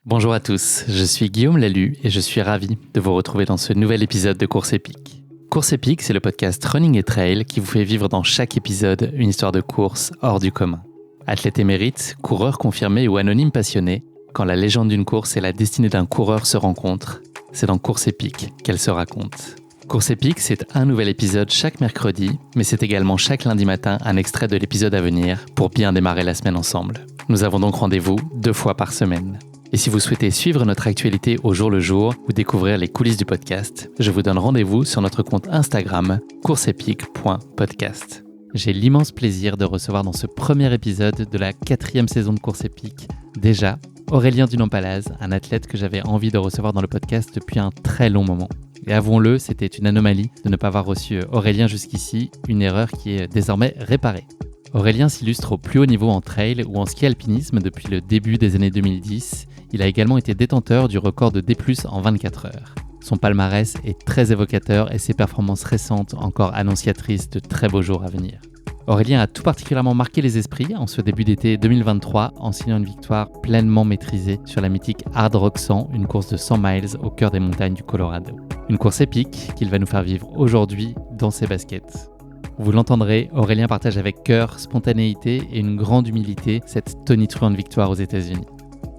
Bonjour à tous, je suis Guillaume Lalu et je suis ravi de vous retrouver dans ce nouvel épisode de Course Épique. Course Épique, c'est le podcast Running et Trail qui vous fait vivre dans chaque épisode une histoire de course hors du commun. Athlète émérite, coureur confirmé ou anonyme passionné, quand la légende d'une course et la destinée d'un coureur se rencontrent, c'est dans Course Épique qu'elle se raconte. Course Épique, c'est un nouvel épisode chaque mercredi, mais c'est également chaque lundi matin un extrait de l'épisode à venir pour bien démarrer la semaine ensemble. Nous avons donc rendez-vous 2 fois par semaine. Et si vous souhaitez suivre notre actualité au jour le jour ou découvrir les coulisses du podcast, je vous donne rendez-vous sur notre compte Instagram courseepique.podcast. J'ai l'immense plaisir de recevoir dans ce premier épisode de la 4e saison de Course Épique, déjà, Aurélien Dunampalaz, un athlète que j'avais envie de recevoir dans le podcast depuis un très long moment. Et avouons-le, c'était une anomalie de ne pas avoir reçu Aurélien jusqu'ici, une erreur qui est désormais réparée. Aurélien s'illustre au plus haut niveau en trail ou en ski alpinisme depuis le début des années 2010. Il a également été détenteur du record de D+, en 24 heures. Son palmarès est très évocateur et ses performances récentes encore annonciatrices de très beaux jours à venir. Aurélien a tout particulièrement marqué les esprits en ce début d'été 2023 en signant une victoire pleinement maîtrisée sur la mythique Hard Rock 100, une course de 100 miles au cœur des montagnes du Colorado. Une course épique qu'il va nous faire vivre aujourd'hui dans ses baskets. Vous l'entendrez, Aurélien partage avec cœur, spontanéité et une grande humilité cette tonitruante victoire aux États-Unis.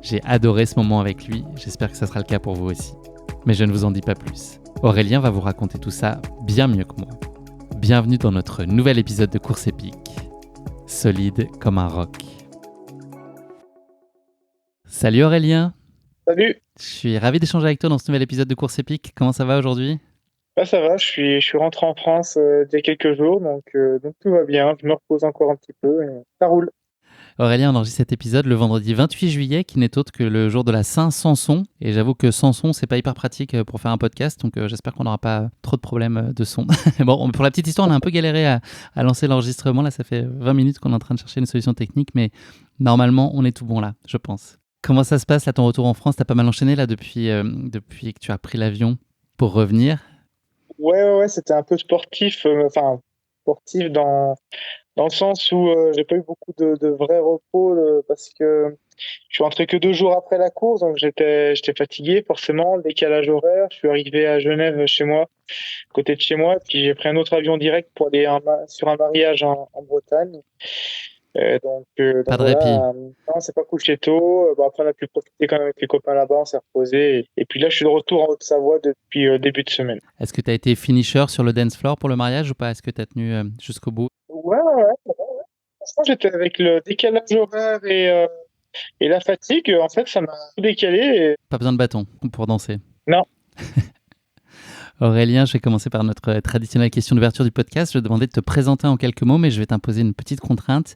J'ai adoré ce moment avec lui, j'espère que ça sera le cas pour vous aussi. Mais je ne vous en dis pas plus. Aurélien va vous raconter tout ça bien mieux que moi. Bienvenue dans notre nouvel épisode de Course Épique, solide comme un roc. Salut Aurélien. Salut. Je suis ravi d'échanger avec toi dans ce nouvel épisode de Course Épique. Comment ça va aujourd'hui ? Ça va, je suis rentré en France il y a quelques jours, donc tout va bien. Je me repose encore un petit peu et ça roule. Aurélien, on enregistre cet épisode le vendredi 28 juillet, qui n'est autre que le jour de la Saint-Samson. Et j'avoue que sans son, c'est pas hyper pratique pour faire un podcast, donc j'espère qu'on n'aura pas trop de problèmes de son. Bon, pour la petite histoire, on a un peu galéré à lancer l'enregistrement. Là, ça fait 20 minutes qu'on est en train de chercher une solution technique, mais normalement, on est tout bon là, je pense. Comment ça se passe là, ton retour en France ? T'as pas mal enchaîné là depuis que tu as pris l'avion pour revenir ? Ouais, c'était un peu sportif, sportif dans le sens où j'ai pas eu beaucoup de vrai repos parce que je suis rentré que 2 jours après la course, donc j'étais fatigué forcément, le décalage horaire. Je suis arrivé à Genève chez moi, côté de chez moi, puis j'ai pris un autre avion direct pour aller sur un mariage en Bretagne. Pas de Voilà, répit. non, c'est pas couché tôt. Après, on a pu profiter quand même avec les copains là-bas, on s'est reposé. Et puis là, je suis de retour en Haute-Savoie depuis début de semaine. Est-ce que tu as été finisher sur le dance floor pour le mariage ou pas ? Est-ce que tu as tenu jusqu'au bout ? Ouais. Franchement, j'étais avec le décalage horaire et la fatigue. En fait, ça m'a tout décalé. Pas besoin de bâton pour danser. Non. Aurélien, je vais commencer par notre traditionnelle question d'ouverture du podcast. Je vais te demander de te présenter en quelques mots, mais je vais t'imposer une petite contrainte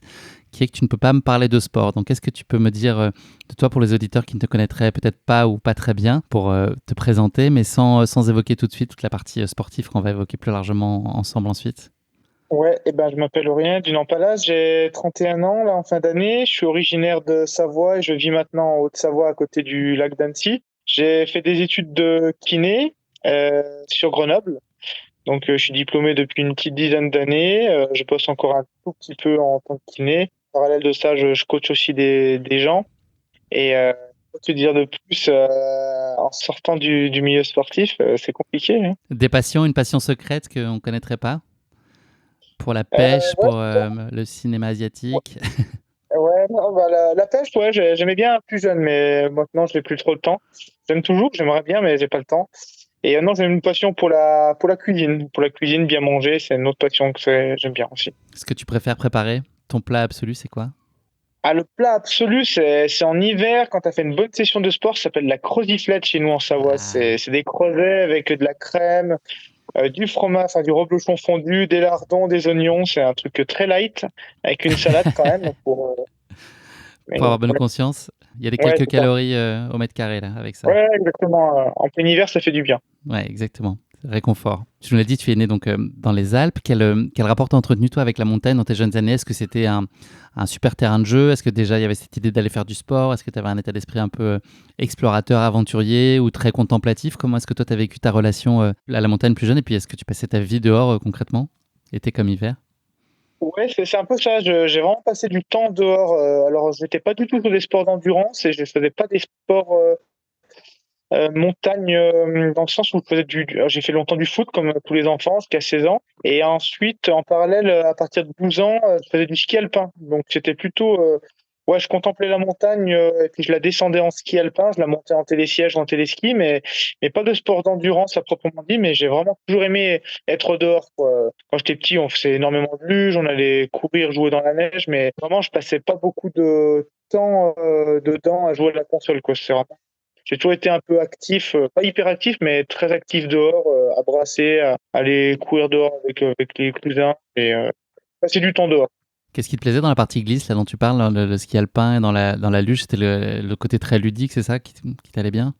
qui est que tu ne peux pas me parler de sport. Donc, est-ce que tu peux me dire de toi pour les auditeurs qui ne te connaîtraient peut-être pas ou pas très bien pour te présenter, mais sans évoquer tout de suite toute la partie sportive qu'on va évoquer plus largement ensemble ensuite ? Ouais, je m'appelle Aurélien Dunampalaz, j'ai 31 ans là en fin d'année. Je suis originaire de Savoie et je vis maintenant en Haute-Savoie à côté du lac d'Annecy. J'ai fait des études de kiné sur Grenoble. Donc, je suis diplômé depuis une petite dizaine d'années. Je bosse encore un tout petit peu en tant que kiné. En parallèle de ça, je coach aussi des gens. Et quoi te dire de plus, en sortant du milieu sportif, c'est compliqué, hein. Des passions, une passion secrète qu'on ne connaîtrait pas ? Pour la pêche, Ouais, pour le cinéma asiatique. ouais, non, la pêche, ouais, j'aimais bien plus jeune, mais maintenant, je n'ai plus trop le temps. J'aime toujours, j'aimerais bien, mais j'ai pas le temps. Et non, j'ai une passion pour la cuisine. Pour la cuisine, bien manger, c'est une autre passion que j'aime bien aussi. Ce que tu préfères préparer ? Ton plat absolu, c'est quoi ? Ah, le plat absolu, c'est en hiver, quand tu as fait une bonne session de sport, ça s'appelle la croziflette chez nous en Savoie. C'est des crevettes avec de la crème, du fromage, enfin du reblochon fondu, des lardons, des oignons. C'est un truc très light, avec une salade quand même. Pour avoir bonne conscience, il y a des Ouais, quelques c'est ça. calories au mètre carré là, avec ça. Ouais, exactement. En plein hiver, ça fait du bien. Ouais, exactement. Réconfort. Tu nous l'as dit, tu es né donc dans les Alpes. Quel rapport t'as entretenu toi avec la montagne dans tes jeunes années ? Est-ce que c'était un super terrain de jeu ? Est-ce que déjà il y avait cette idée d'aller faire du sport ? Est-ce que tu avais un état d'esprit un peu explorateur, aventurier ou très contemplatif ? Comment est-ce que toi tu as vécu ta relation à la montagne plus jeune ? Et puis est-ce que tu passais ta vie dehors concrètement, été comme hiver ? Ouais, c'est un peu ça. J'ai vraiment passé du temps dehors. Alors, je n'étais pas du tout sur des sports d'endurance et je faisais pas des sports montagne, dans le sens où je faisais alors j'ai fait longtemps du foot comme tous les enfants jusqu'à 16 ans et ensuite en parallèle, à partir de 12 ans, je faisais du ski alpin. Donc c'était plutôt, ouais, je contemplais la montagne, et puis je la descendais en ski alpin, je la montais en télésiège, en téléski, mais pas de sport d'endurance à proprement dit, mais j'ai vraiment toujours aimé être dehors, quoi. Quand j'étais petit, on faisait énormément de luge, on allait courir, jouer dans la neige, mais vraiment je passais pas beaucoup de temps, dedans à jouer à la console, quoi. C'est vraiment j'ai toujours été un peu actif, pas hyper actif, mais très actif dehors, à brasser, à aller courir dehors avec les cousins et passer du temps dehors. Qu'est-ce qui te plaisait dans la partie glisse, là dont tu parles, hein, le ski alpin et dans la luge, c'était le côté très ludique, c'est ça qui t'allait bien?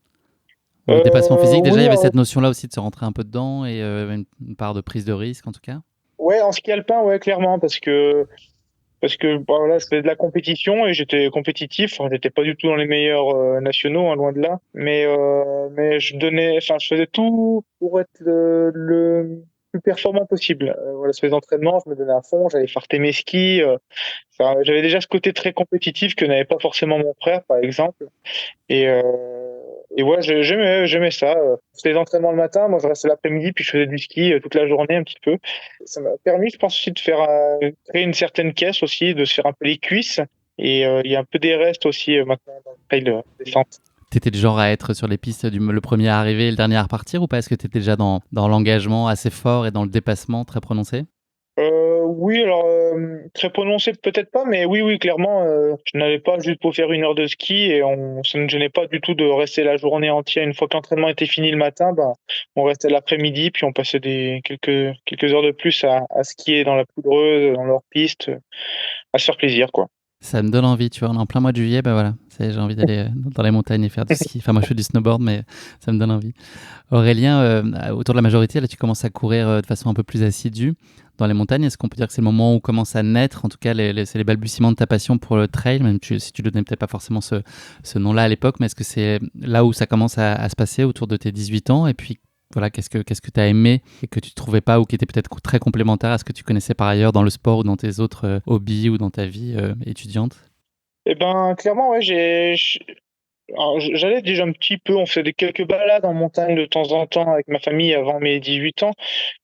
Ou le dépassement physique, déjà, il Oui, y avait cette notion-là aussi de se rentrer un peu dedans et une part de prise de risque, en tout cas. ouais, en ski alpin, ouais, clairement, parce que bah, voilà, je faisais de la compétition et j'étais compétitif. Enfin, j'étais pas du tout dans les meilleurs nationaux, hein, loin de là. Mais je faisais tout pour être le plus performant possible. Voilà, sur les entraînements, je me donnais à fond. J'allais farter mes skis. Enfin, j'avais déjà ce côté très compétitif que n'avait pas forcément mon frère, par exemple. Et, euh, et ouais, j'aimais ça. Je faisais des entraînements le matin, moi je restais l'après-midi, puis je faisais du ski toute la journée un petit peu. Ça m'a permis, je pense aussi, de faire créer une certaine caisse aussi, de se faire un peu les cuisses. Et il y a un peu des restes aussi maintenant dans le trail descente. T'étais du genre à être sur les pistes, le premier à arriver et le dernier à repartir, ou pas? Est-ce que t'étais déjà dans l'engagement assez fort et dans le dépassement très prononcé? Oui, alors très prononcé peut-être pas, mais oui, oui, clairement, je n'allais pas juste pour faire une heure de ski et ça ne me gênait pas du tout de rester la journée entière. Une fois que l'entraînement était fini le matin, ben, on restait l'après-midi, puis on passait quelques heures de plus à skier dans la poudreuse, dans leur piste, à se faire plaisir, quoi. Ça me donne envie, tu vois, on est en plein mois de juillet, bah voilà, j'ai envie d'aller dans les montagnes et faire du ski. Enfin, moi je fais du snowboard, mais ça me donne envie. Aurélien, autour de la majorité, là tu commences à courir de façon un peu plus assidue dans les montagnes. Est-ce qu'on peut dire que c'est le moment où commence à naître, en tout cas c'est les balbutiements de ta passion pour le trail, même si tu ne donnais peut-être pas forcément ce nom-là à l'époque, mais est-ce que c'est là où ça commence à se passer autour de tes 18 ans? Et puis voilà, qu'est-ce que tu as aimé et que tu ne trouvais pas ou qui était peut-être très complémentaire à ce que tu connaissais par ailleurs dans le sport ou dans tes autres hobbies ou dans ta vie étudiante? Eh ben, clairement, ouais, alors, j'allais déjà un petit peu, on faisait quelques balades en montagne de temps en temps avec ma famille avant mes 18 ans,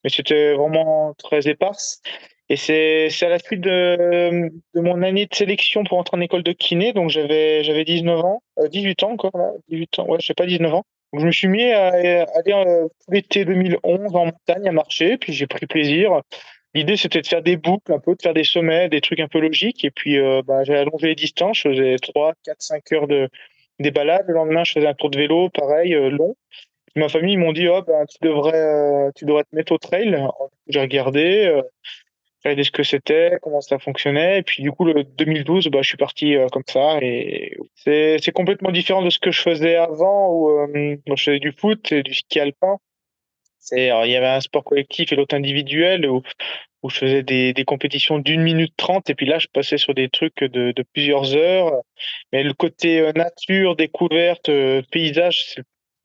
mais c'était vraiment très éparse. Et c'est à la suite de mon année de sélection pour entrer en école de kiné, donc j'avais 19 ans, 18 ans encore là, 18 ans, ouais, je sais pas 19 ans. Donc je me suis mis à aller tout l'été 2011 en montagne à marcher, puis j'ai pris plaisir. L'idée c'était de faire des boucles un peu, de faire des sommets, des trucs un peu logiques, et puis bah, j'ai allongé les distances, je faisais 3, 4, 5 heures des balades. Le lendemain, je faisais un tour de vélo, pareil, long. Ma famille, ils m'ont dit, oh, ben, tu devrais te mettre au trail. Alors, j'ai regardé ce que c'était, comment ça fonctionnait. Et puis, du coup, le 2012, bah, je suis parti comme ça. Et c'est complètement différent de ce que je faisais avant où moi, je faisais du foot et du ski alpin. Alors, il y avait un sport collectif et l'autre individuel où je faisais des compétitions d'1 minute 30 et puis là je passais sur des trucs de plusieurs heures. Mais le côté nature, découverte, paysage,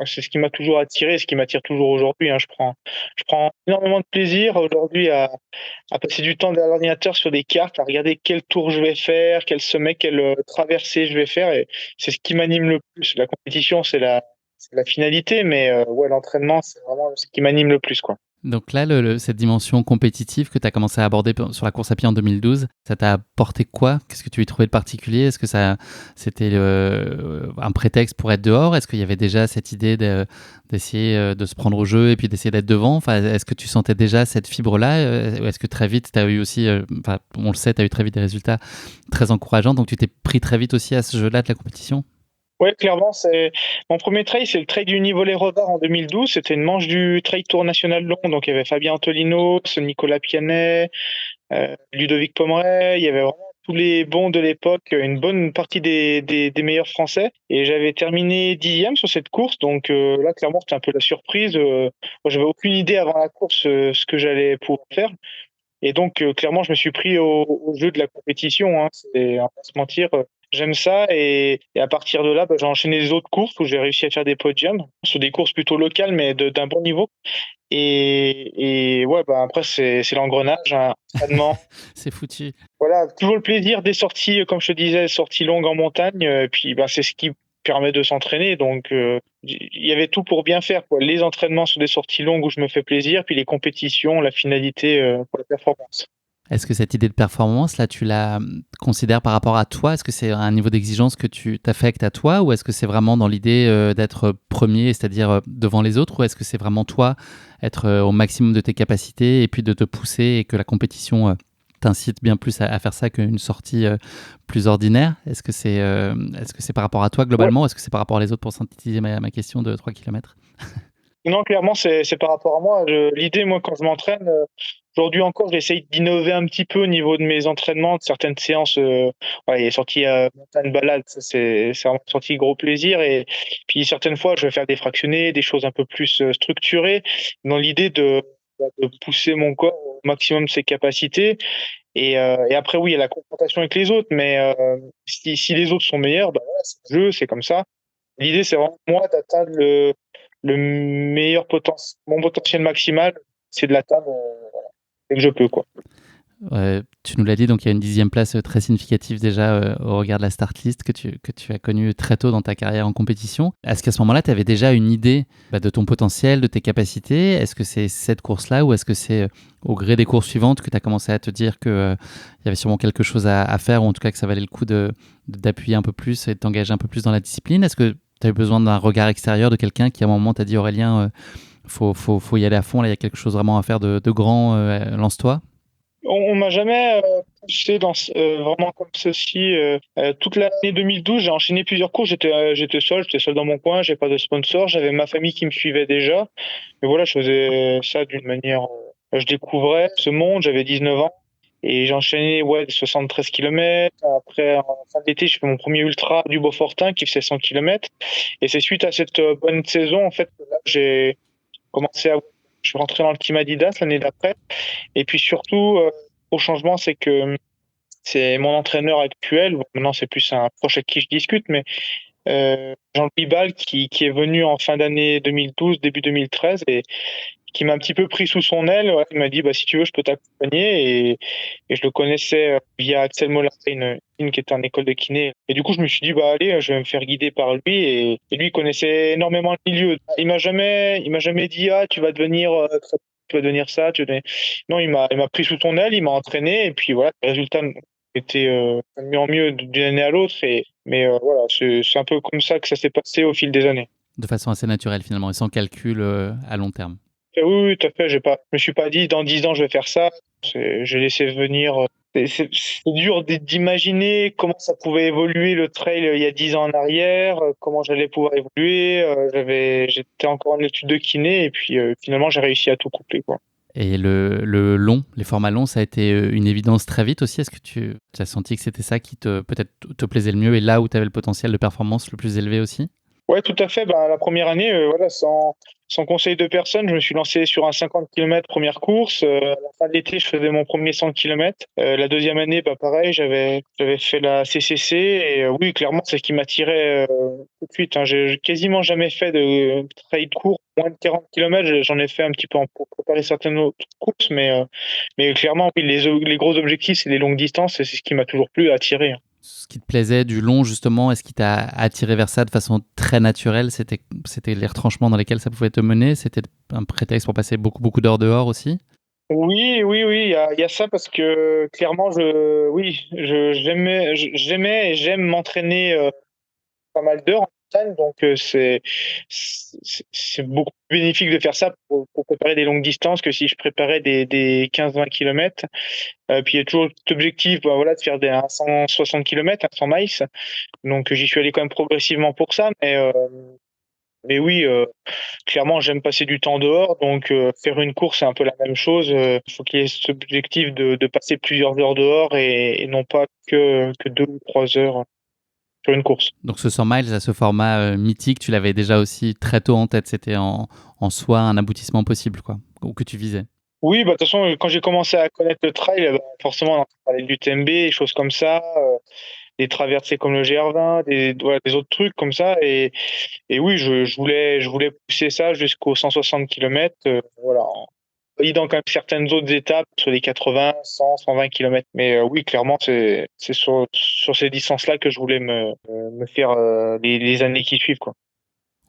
c'est ce qui m'a toujours attiré, ce qui m'attire toujours aujourd'hui, hein. Je prends énormément de plaisir aujourd'hui à passer du temps derrière l'ordinateur sur des cartes, à regarder quel tour je vais faire, quel sommet, quelle traversée je vais faire, et c'est ce qui m'anime le plus. La compétition, c'est la finalité, mais ouais, l'entraînement, c'est vraiment ce qui m'anime le plus, quoi. Donc là, cette dimension compétitive que tu as commencé à aborder sur la course à pied en 2012, ça t'a apporté quoi? Qu'est-ce que tu y trouvais de particulier? Est-ce que c'était un prétexte pour être dehors? Est-ce qu'il y avait déjà cette idée d'essayer de se prendre au jeu et puis d'essayer d'être devant? Enfin, est-ce que tu sentais déjà cette fibre-là? Ou est-ce que très vite, tu as eu aussi, enfin, on le sait, tu as eu très vite des résultats très encourageants, donc tu t'es pris très vite aussi à ce jeu-là de la compétition? Ouais, clairement, c'est mon premier trail, c'est le trail du Nivole-Revard en 2012. C'était une manche du Trail Tour National Long, donc il y avait Fabien Antolino, Nicolas Pianet, Ludovic Pomeray, il y avait vraiment tous les bons de l'époque, une bonne partie des meilleurs Français. Et j'avais terminé 10e sur cette course, donc là, clairement, c'était un peu la surprise. Moi, j'avais aucune idée avant la course ce que j'allais pouvoir faire. Et donc, clairement, je me suis pris au jeu de la compétition, hein. On va pas se mentir. J'aime ça et à partir de là, j'ai enchaîné les autres courses où j'ai réussi à faire des podiums sur des courses plutôt locales, mais d'un bon niveau. Et ouais, après, c'est l'engrenage, hein, entraînement. C'est foutu. Voilà, toujours le plaisir des sorties, comme je te disais, sorties longues en montagne, et puis c'est ce qui permet de s'entraîner. Donc, il y avait tout pour bien faire, quoi. Les entraînements sur des sorties longues où je me fais plaisir, puis les compétitions, la finalité pour la performance. Est-ce que cette idée de performance, là, tu la considères par rapport à toi? Est-ce que c'est un niveau d'exigence que tu t'affectes à toi ou est-ce que c'est vraiment dans l'idée d'être premier, c'est-à-dire devant les autres, ou est-ce que c'est vraiment toi, être au maximum de tes capacités et puis de te pousser et que la compétition t'incite bien plus à faire ça qu'une sortie plus ordinaire? Est-ce que c'est par rapport à toi Ouais. globalement ou est-ce que c'est par rapport à les autres pour synthétiser ma question de 3 kilomètres? Non, clairement, c'est par rapport à moi. L'idée, moi, quand je m'entraîne, aujourd'hui encore, j'essaye d'innover un petit peu au niveau de mes entraînements, de certaines séances. Ouais, il est sorti montagne balade, ça, c'est vraiment sorti gros plaisir. Et puis certaines fois, je vais faire des fractionnés, des choses un peu plus structurées, dans l'idée de pousser mon corps au maximum de ses capacités. Et après, oui, il y a la confrontation avec les autres, mais si les autres sont meilleurs, voilà, c'est le jeu, c'est comme ça. L'idée, c'est vraiment moi d'atteindre le meilleur mon potentiel maximal, c'est de l'atteindre dès que je peux, quoi. Tu nous l'as dit, donc il y a une 10e place très significative déjà au regard de la start list que tu as connue très tôt dans ta carrière en compétition. Est-ce qu'à ce moment-là, tu avais déjà une idée de ton potentiel, de tes capacités? Est-ce que c'est cette course-là ou est-ce que c'est au gré des courses suivantes que tu as commencé à te dire qu'il y avait sûrement quelque chose à faire ou en tout cas que ça valait le coup d'appuyer un peu plus et de t'engager un peu plus dans la discipline? Est-ce que tu as eu besoin d'un regard extérieur de quelqu'un qui à un moment t'a dit Aurélien, faut y aller à fond, là il y a quelque chose vraiment à faire de grand, lance-toi? On m'a jamais poussé vraiment comme ceci. Toute l'année 2012, j'ai enchaîné plusieurs cours. J'étais seul dans mon coin. J'ai pas de sponsor. J'avais ma famille qui me suivait déjà. Mais voilà, je faisais ça d'une manière. Je découvrais ce monde. J'avais 19 ans et j'ai enchaîné des 73 kilomètres. Après, en fin d'été, je fais mon premier ultra du Beaufortin qui faisait 100 kilomètres. Et c'est suite à cette bonne saison en fait que là, j'ai commencé à. Je suis rentré dans le team Adidas l'année d'après. Et puis surtout, au changement, c'est que c'est mon entraîneur actuel. Bon, maintenant, c'est plus un proche avec qui je discute, mais Jean-Louis Ball, qui est venu en fin d'année 2012, début 2013, et qui m'a un petit peu pris sous son aile. Ouais, il m'a dit, si tu veux, je peux t'accompagner. Et je le connaissais via Axel Mollin, qui était en école de kiné. Et du coup, je me suis dit, allez, je vais me faire guider par lui. Et lui, il connaissait énormément le milieu. Il m'a jamais dit, tu vas devenir, tu vas devenir ça. Non, il m'a pris sous son aile, il m'a entraîné. Et puis voilà, les résultats étaient de mieux en mieux d'une année à l'autre. Mais voilà, c'est un peu comme ça que ça s'est passé au fil des années. De façon assez naturelle finalement et sans calcul à long terme. Oui, oui, tout à fait. Je me suis pas dit dans 10 ans je vais faire ça. J'ai laissé venir. C'est dur d'imaginer comment ça pouvait évoluer le trail il y a 10 ans en arrière, comment j'allais pouvoir évoluer. J'étais encore en études de kiné et puis finalement j'ai réussi à tout couper, quoi. Et les formats longs, ça a été une évidence très vite aussi. Est-ce que tu as senti que c'était ça qui peut-être te plaisait le mieux et là où tu avais le potentiel de performance le plus élevé aussi? Ouais, tout à fait. La première année, voilà, sans conseil de personne, je me suis lancé sur un 50 km première course. À la fin de l'été, je faisais mon premier 100 km. La deuxième année, pareil, j'avais fait la CCC et oui, clairement, c'est ce qui m'attirait tout de suite, hein. J'ai quasiment jamais fait de trail court, moins de 40 km. J'en ai fait un petit peu pour préparer certaines autres courses, mais clairement, oui, les gros objectifs, c'est les longues distances et c'est ce qui m'a toujours plu, attiré, hein. Ce qui te plaisait du long, justement, est-ce qui t'a attiré vers ça de façon très naturelle? C'était les retranchements dans lesquels ça pouvait te mener? C'était un prétexte pour passer beaucoup, beaucoup d'heures dehors aussi? Oui, oui, oui, il y a ça parce que clairement, j'aimais et j'aime m'entraîner pas mal d'heures en montagne, donc c'est beaucoup plus bénéfique de faire ça pour préparer des longues distances que si je préparais des 15-20 kilomètres. Puis il y a toujours cet objectif, voilà, de faire un 160 kilomètres, un 100 miles. Donc j'y suis allé quand même progressivement pour ça, mais oui, clairement, j'aime passer du temps dehors, donc faire une course, c'est un peu la même chose. Il faut qu'il y ait cet objectif de passer plusieurs heures dehors et non pas que 2 ou 3 heures sur une course. Donc ce 100 miles à ce format mythique, tu l'avais déjà aussi très tôt en tête. C'était en soi un aboutissement possible, quoi, ou que tu visais. Oui, de toute façon, quand j'ai commencé à connaître le trail, forcément, on entend parler de l'UTMB, des choses comme ça, des traversées comme le GR20, des autres trucs comme ça. Et oui, je voulais pousser ça jusqu'aux 160 km, voilà, en validant quand même certaines autres étapes sur les 80, 100, 120 km. Mais oui, clairement, c'est sur ces distances-là que je voulais me faire les années qui suivent, quoi.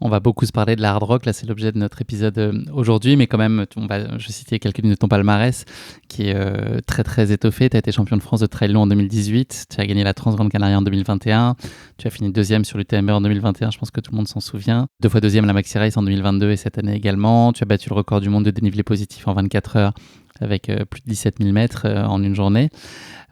On va beaucoup se parler de la hard rock, là c'est l'objet de notre épisode aujourd'hui, mais quand même, je vais citer quelques-unes de ton palmarès qui est très très étoffé. Tu as été champion de France de trail long en 2018, tu as gagné la Transgrande Canaria en 2021, tu as fini deuxième sur l'UTMB en 2021, je pense que tout le monde s'en souvient. Deux fois deuxième à la Maxi Race en 2022 et cette année également. Tu as battu le record du monde de dénivelé positif en 24 heures avec plus de 17 000 mètres en une journée.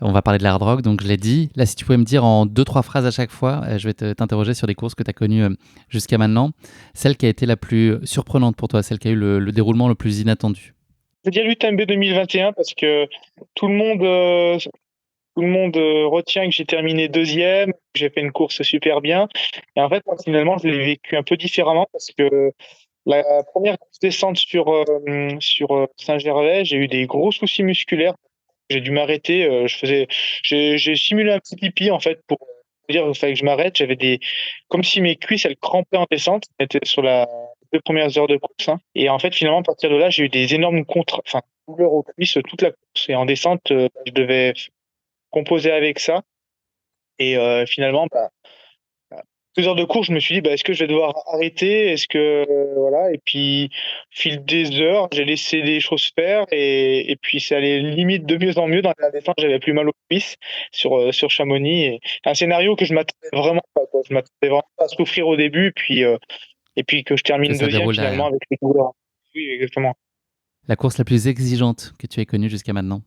On va parler de l'hard rock, donc je l'ai dit. Là, si tu pouvais me dire en 2-3 phrases à chaque fois, je vais t'interroger sur les courses que tu as connues jusqu'à maintenant. Celle qui a été la plus surprenante pour toi, celle qui a eu le déroulement le plus inattendu. Je veux dire l'UTMB 2021 parce que tout le monde, euh, tout le monde retient que j'ai terminé deuxième, que j'ai fait une course super bien. Et en fait, moi, finalement, je l'ai vécu un peu différemment parce que la première descente sur Saint-Gervais, j'ai eu des gros soucis musculaires. J'ai dû m'arrêter. J'ai simulé un petit pipi en fait pour dire qu'il fallait que je m'arrête. Comme si mes cuisses elles crempaient en descente. C'était sur les 2 premières heures de course, hein. Et en fait, finalement, à partir de là, j'ai eu des énormes douleurs aux cuisses toute la course. Et en descente, je devais composer avec ça. Et finalement, 2 heures de cours, je me suis dit, est-ce que je vais devoir arrêter? Est-ce que, voilà. Et puis, fil des heures, j'ai laissé les choses faire et puis c'est allé limite de mieux en mieux. Dans la descente, j'avais plus mal aux cuisses sur Chamonix. Et un scénario que je m'attendais vraiment pas, quoi. Je m'attendais vraiment pas à souffrir au début, et puis que je Que termine ça deuxième déroule finalement derrière. avec les douleurs. Oui, exactement. La course la plus exigeante que tu aies connue jusqu'à maintenant.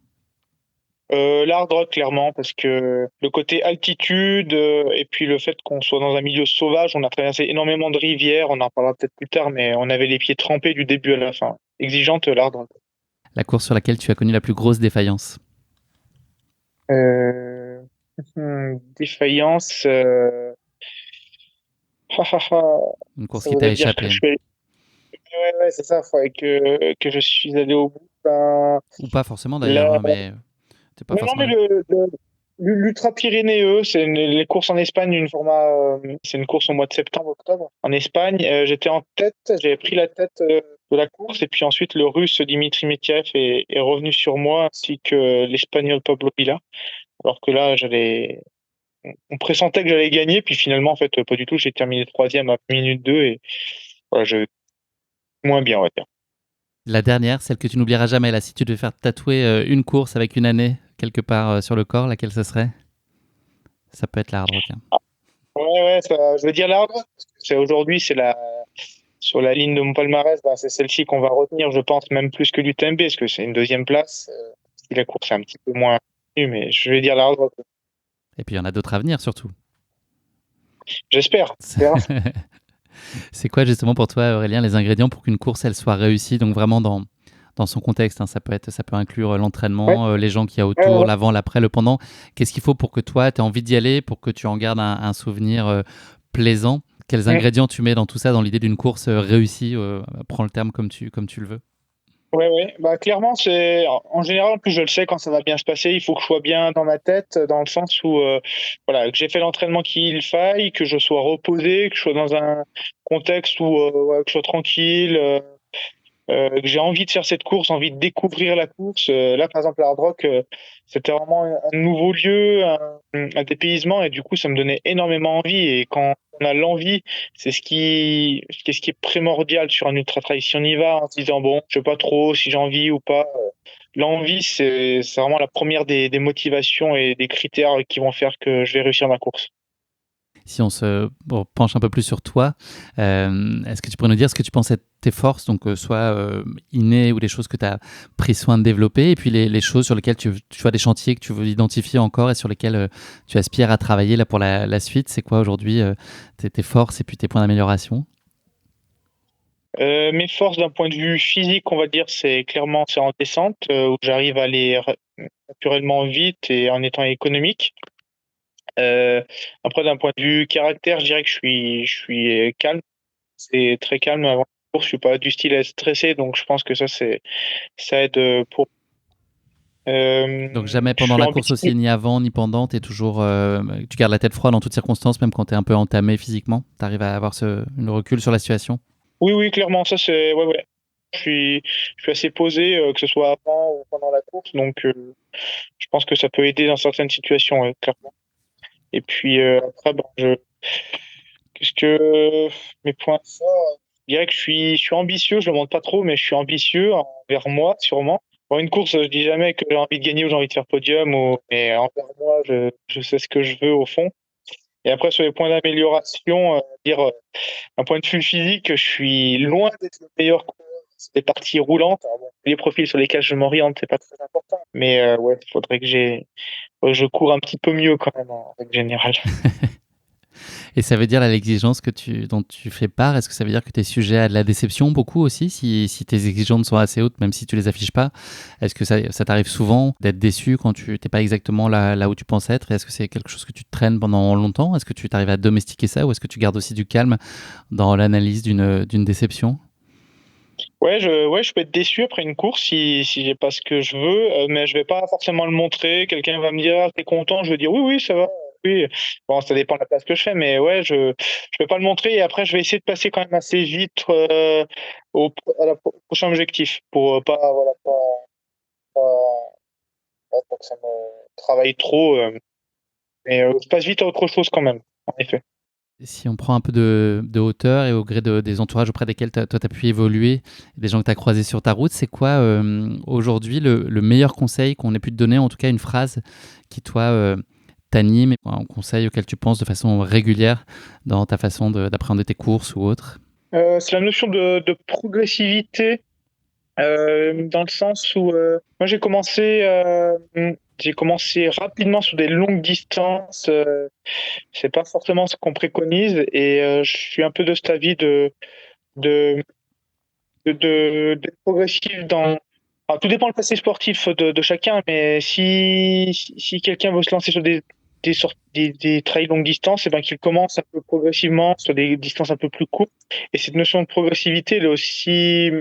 L'hard rock, clairement, parce que le côté altitude, et puis le fait qu'on soit dans un milieu sauvage, on a traversé énormément de rivières, on en parlera peut-être plus tard, mais on avait les pieds trempés du début à la fin. Exigeante, l'hard rock. La course sur laquelle tu as connu la plus grosse défaillance. Euh... Défaillance, Une course ça qui t'a voudrait dire que échappé. je fais. Ouais, ouais, c'est ça, il faudrait que je suis allé au bout. Ou pas forcément d'ailleurs, La- hein, mais t'es pas Non, non, forcément mais allé. l'Ultra-Pyrénéeux, les courses en Espagne, c'est une course au mois de septembre-octobre. En Espagne, j'étais en tête, j'avais pris la tête de la course, et puis ensuite le Russe Dimitri Metiev est revenu sur moi, ainsi que l'Espagnol Pablo Villa. Alors que là, on pressentait que j'allais gagner, puis finalement, en fait, pas du tout. J'ai terminé troisième à minute 2 et voilà, moins bien, on va dire. La dernière, celle que tu n'oublieras jamais, là, si tu devais faire tatouer une course avec une année quelque part sur le corps, laquelle ce serait? Ça peut être la hard rock, hein. Ouais, ouais, je veux dire l'arbre, parce que aujourd'hui, sur la ligne de mon palmarès, c'est celle-ci qu'on va retenir, je pense, même plus que l'UTMB, parce que c'est une deuxième place. Si la course est un petit peu moins connue, mais je vais dire l'arbre. Et puis il y en a d'autres à venir surtout. J'espère. On verra. C'est quoi justement pour toi, Aurélien, les ingrédients pour qu'une course elle soit réussie, donc vraiment dans son contexte, hein, ça peut inclure Ouais, l'entraînement, les gens qu'il y a ouais, autour, ouais. l'avant, l'après, le pendant. Qu'est-ce qu'il faut pour que toi, tu aies envie d'y aller, pour que tu en gardes un souvenir plaisant? Quels Mm. ingrédients tu mets dans tout ça, dans l'idée d'une course réussie? Prends le terme comme tu le veux. Ouais, ouais. Clairement, en général, en plus, je le sais quand ça va bien se passer. Il faut que je sois bien dans ma tête, dans le sens où, voilà, que j'ai fait l'entraînement qu'il faille, que je sois reposé, que je sois dans un contexte où, ouais, que je sois tranquille. Que j'ai envie de faire cette course, envie de découvrir la course. Là, par exemple, l'Hard Rock, c'était vraiment un nouveau lieu, un dépaysement, et du coup, ça me donnait énormément envie. Et quand on a l'envie, c'est ce qui est primordial sur un ultra trail. Si on y va en se disant, bon, je sais pas trop si j'ai envie ou pas, l'envie, c'est vraiment la première des motivations et des critères qui vont faire que je vais réussir ma course. Si on se penche un peu plus sur toi, est-ce que tu pourrais nous dire ce que tu penses être tes forces, donc soit innées ou des choses que tu as pris soin de développer, et puis les choses sur lesquelles tu vois des chantiers que tu veux identifier encore et sur lesquels tu aspires à travailler là pour la suite? C'est quoi aujourd'hui tes forces et puis tes points d'amélioration? Mes forces d'un point de vue physique, on va dire, c'est en descente, où j'arrive à aller naturellement vite et en étant économique. Euh, Après, d'un point de vue caractère, je dirais que je suis calme. C'est très calme avant la course. Je suis pas du style à être stressé, donc je pense que ça aide pour. Donc jamais Je pendant suis la course ambitieux. aussi, ni avant, ni pendant, t'es toujours, tu gardes la tête froide en toutes circonstances, même quand t'es un peu entamé physiquement. T'arrives à avoir une recul sur la situation. Oui, oui, clairement, ça c'est, ouais, ouais. Je suis assez posé, que ce soit avant ou pendant la course, donc je pense que ça peut aider dans certaines situations, ouais, clairement. Et puis après, bon, qu'est-ce que mes points forts? Je dirais que je suis ambitieux, je le montre pas trop, mais je suis ambitieux envers moi, sûrement. Pour une course, je dis jamais que j'ai envie de gagner ou j'ai envie de faire podium, mais envers moi, je sais ce que je veux au fond. Et après, sur les points d'amélioration, dire d'un point de vue physique, je suis loin d'être le meilleur coureur sur les parties roulantes. Alors bon, les profils sur lesquels je m'oriente, c'est pas très important. Mais ouais, il faudrait que je cours un petit peu mieux quand même en règle générale. Et ça veut dire là, l'exigence dont tu fais part, est-ce que ça veut dire que tu es sujet à de la déception beaucoup aussi, si tes exigences sont assez hautes, même si tu les affiches pas? Est-ce que ça t'arrive souvent d'être déçu quand tu n'es pas exactement là où tu penses être? Et est-ce que c'est quelque chose que tu traînes pendant longtemps? Est-ce que tu t'arrives à domestiquer ça ou est-ce que tu gardes aussi du calme dans l'analyse d'une déception? Ouais, je peux être déçu après une course si j'ai pas ce que je veux, mais je vais pas forcément le montrer. Quelqu'un va me dire: «Ah, tu es content?» Je vais dire: «Oui, oui, ça va, oui». Bon, ça dépend de la place que je fais, mais ouais, je vais pas le montrer et après je vais essayer de passer quand même assez vite, au prochain objectif pour, pas voilà, pas ouais, pour que ça me travaille trop, mais je passe vite à autre chose quand même, en effet. Si on prend un peu de hauteur et au gré des entourages auprès desquels toi, tu as pu évoluer, des gens que tu as croisés sur ta route, c'est quoi aujourd'hui le meilleur conseil qu'on ait pu te donner, en tout cas une phrase qui, toi, t'anime, et un conseil auquel tu penses de façon régulière dans ta façon d'appréhender tes courses ou autre? C'est la notion de progressivité. Dans le sens où, moi j'ai commencé rapidement sur des longues distances, c'est pas forcément ce qu'on préconise et je suis un peu de cet avis de d'être progressif dans alors tout dépend le passé sportif de chacun, mais si quelqu'un veut se lancer sur des trails longue distance et ben qu'il commence un peu progressivement sur des distances un peu plus courtes et cette notion de progressivité, elle est aussi